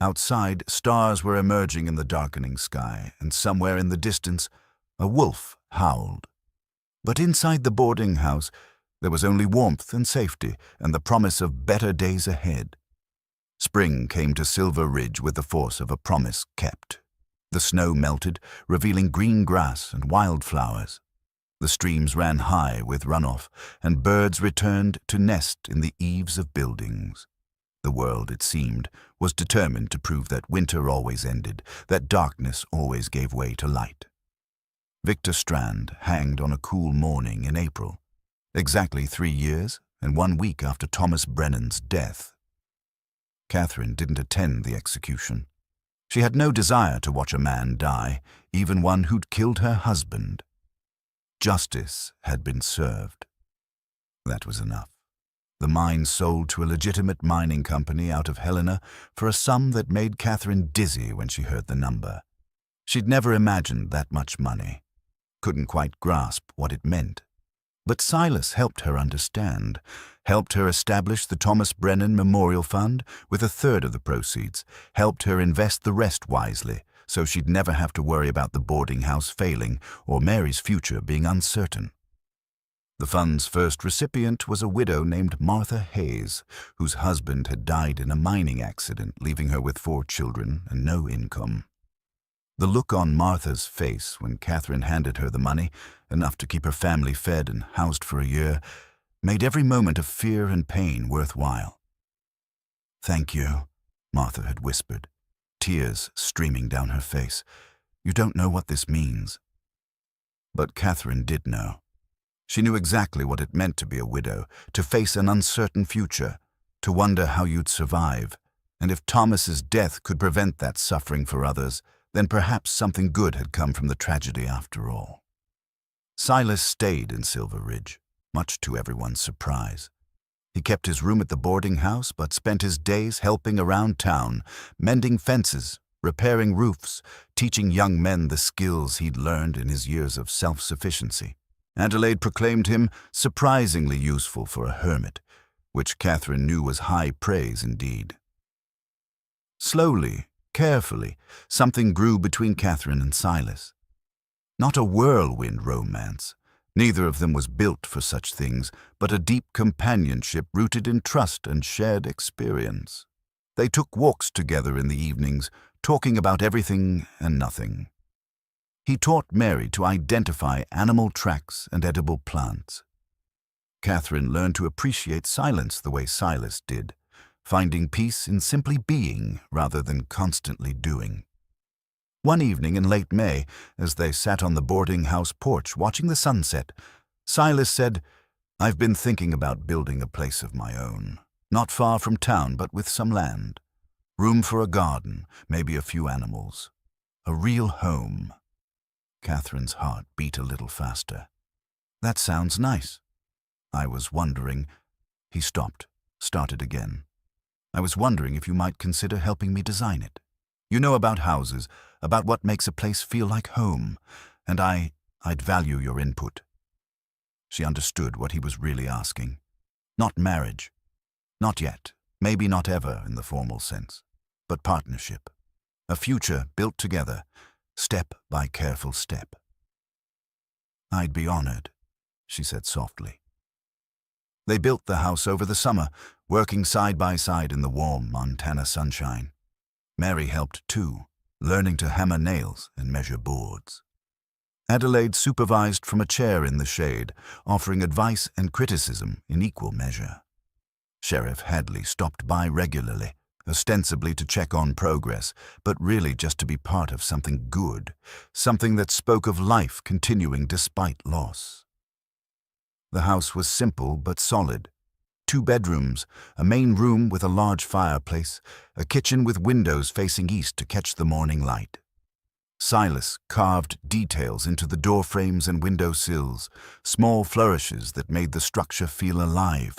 Outside, stars were emerging in the darkening sky, and somewhere in the distance, a wolf howled. But inside the boarding house, there was only warmth and safety and the promise of better days ahead. Spring came to Silver Ridge with the force of a promise kept. The snow melted, revealing green grass and wildflowers. The streams ran high with runoff, and birds returned to nest in the eaves of buildings. The world, it seemed, was determined to prove that winter always ended, that darkness always gave way to light. Victor Strand hanged on a cool morning in April, exactly 3 years and 1 week after Thomas Brennan's death. Catherine didn't attend the execution. She had no desire to watch a man die, even one who'd killed her husband. Justice had been served. That was enough. The mine sold to a legitimate mining company out of Helena for a sum that made Catherine dizzy when she heard the number. She'd never imagined that much money, couldn't quite grasp what it meant. But Silas helped her understand, helped her establish the Thomas Brennan Memorial Fund with 1/3 of the proceeds, helped her invest the rest wisely, so she'd never have to worry about the boarding house failing or Mary's future being uncertain. The fund's first recipient was a widow named Martha Hayes, whose husband had died in a mining accident, leaving her with 4 children and no income. The look on Martha's face when Catherine handed her the money, enough to keep her family fed and housed for a year, made every moment of fear and pain worthwhile. "Thank you," Martha had whispered, tears streaming down her face. "You don't know what this means." But Catherine did know. She knew exactly what it meant to be a widow, to face an uncertain future, to wonder how you'd survive, and if Thomas's death could prevent that suffering for others, then perhaps something good had come from the tragedy after all. Silas stayed in Silver Ridge, much to everyone's surprise. He kept his room at the boarding house, but spent his days helping around town, mending fences, repairing roofs, teaching young men the skills he'd learned in his years of self-sufficiency. Adelaide proclaimed him surprisingly useful for a hermit, which Catherine knew was high praise indeed. Slowly, carefully, something grew between Catherine and Silas. Not a whirlwind romance. Neither of them was built for such things, but a deep companionship rooted in trust and shared experience. They took walks together in the evenings, talking about everything and nothing. He taught Mary to identify animal tracks and edible plants. Catherine learned to appreciate silence the way Silas did, finding peace in simply being rather than constantly doing. One evening in late May, as they sat on the boarding house porch watching the sunset, Silas said, "I've been thinking about building a place of my own, not far from town but with some land. Room for a garden, maybe a few animals. A real home." Catherine's heart beat a little faster. "That sounds nice. I was wondering—" He stopped, started again. "I was wondering if you might consider helping me design it. You know about houses, about what makes a place feel like home, and I'd value your input." She understood what he was really asking. Not marriage. Not yet, maybe not ever in the formal sense, but partnership. A future built together, step by careful step. "I'd be honored," she said softly. They built the house over the summer, working side by side in the warm Montana sunshine. Mary helped too, learning to hammer nails and measure boards. Adelaide supervised from a chair in the shade, offering advice and criticism in equal measure. Sheriff Hadley stopped by regularly, ostensibly to check on progress, but really just to be part of something good, something that spoke of life continuing despite loss. The house was simple but solid. 2 bedrooms, a main room with a large fireplace, a kitchen with windows facing east to catch the morning light. Silas carved details into the door frames and window sills, small flourishes that made the structure feel alive.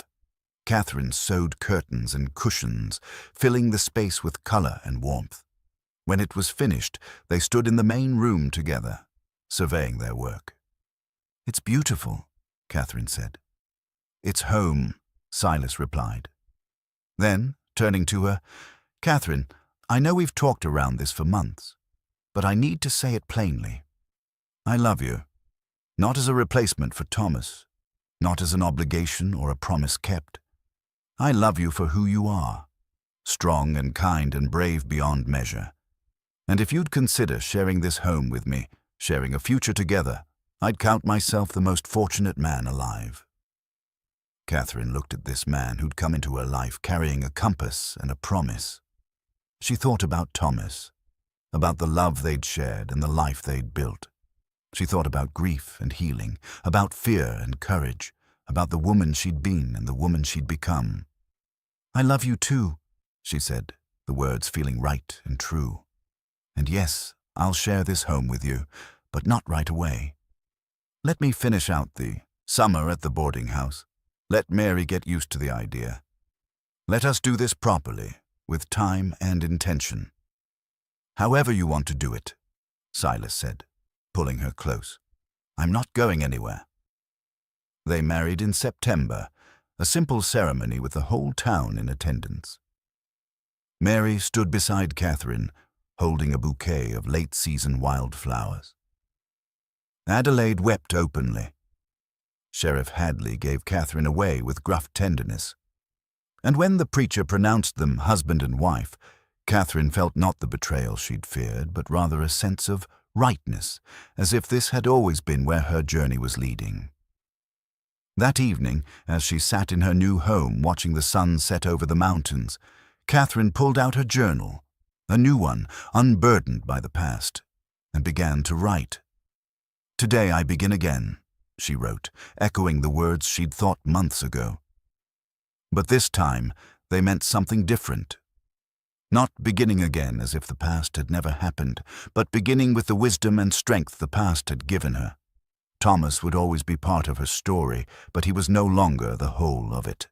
Catherine sewed curtains and cushions, filling the space with color and warmth. When it was finished, they stood in the main room together, surveying their work. "It's beautiful," Catherine said. "It's home," Silas replied. Then, turning to her, "Catherine, I know we've talked around this for months, but I need to say it plainly. I love you, not as a replacement for Thomas, not as an obligation or a promise kept. I love you for who you are, strong and kind and brave beyond measure. And if you'd consider sharing this home with me, sharing a future together, I'd count myself the most fortunate man alive." Catherine looked at this man who'd come into her life carrying a compass and a promise. She thought about Thomas, about the love they'd shared and the life they'd built. She thought about grief and healing, about fear and courage, about the woman she'd been and the woman she'd become. "I love you too," she said, the words feeling right and true. "And yes, I'll share this home with you, but not right away. Let me finish out the summer at the boarding house. Let Mary get used to the idea. Let us do this properly, with time and intention." "However you want to do it," Silas said, pulling her close. "I'm not going anywhere." They married in September, a simple ceremony with the whole town in attendance. Mary stood beside Catherine, holding a bouquet of late-season wildflowers. Adelaide wept openly. Sheriff Hadley gave Catherine away with gruff tenderness. And when the preacher pronounced them husband and wife, Catherine felt not the betrayal she'd feared, but rather a sense of rightness, as if this had always been where her journey was leading. That evening, as she sat in her new home watching the sun set over the mountains, Catherine pulled out her journal, a new one, unburdened by the past, and began to write. "Today I begin again," she wrote, echoing the words she'd thought months ago. But this time, they meant something different. Not beginning again as if the past had never happened, but beginning with the wisdom and strength the past had given her. Thomas would always be part of her story, but he was no longer the whole of it.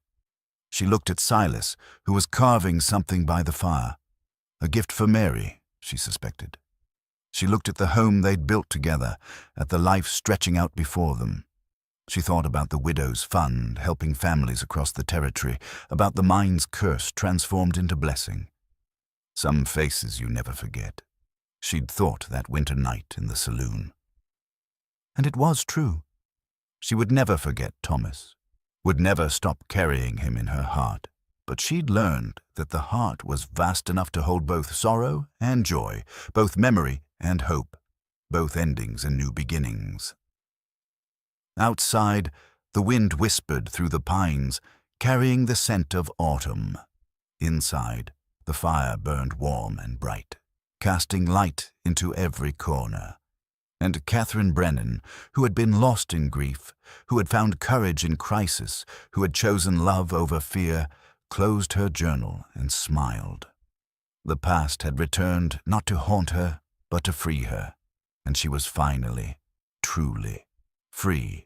She looked at Silas, who was carving something by the fire. A gift for Mary, she suspected. She looked at the home they'd built together, at the life stretching out before them. She thought about the Widow's Fund, helping families across the territory, about the mine's curse transformed into blessing. Some faces you never forget, she'd thought that winter night in the saloon. And it was true. She would never forget Thomas, would never stop carrying him in her heart. But she'd learned that the heart was vast enough to hold both sorrow and joy, both memory and hope, both endings and new beginnings. Outside, the wind whispered through the pines, carrying the scent of autumn. Inside, the fire burned warm and bright, casting light into every corner. And Catherine Brennan, who had been lost in grief, who had found courage in crisis, who had chosen love over fear, closed her journal and smiled. The past had returned not to haunt her, but to free her, and she was finally, truly free.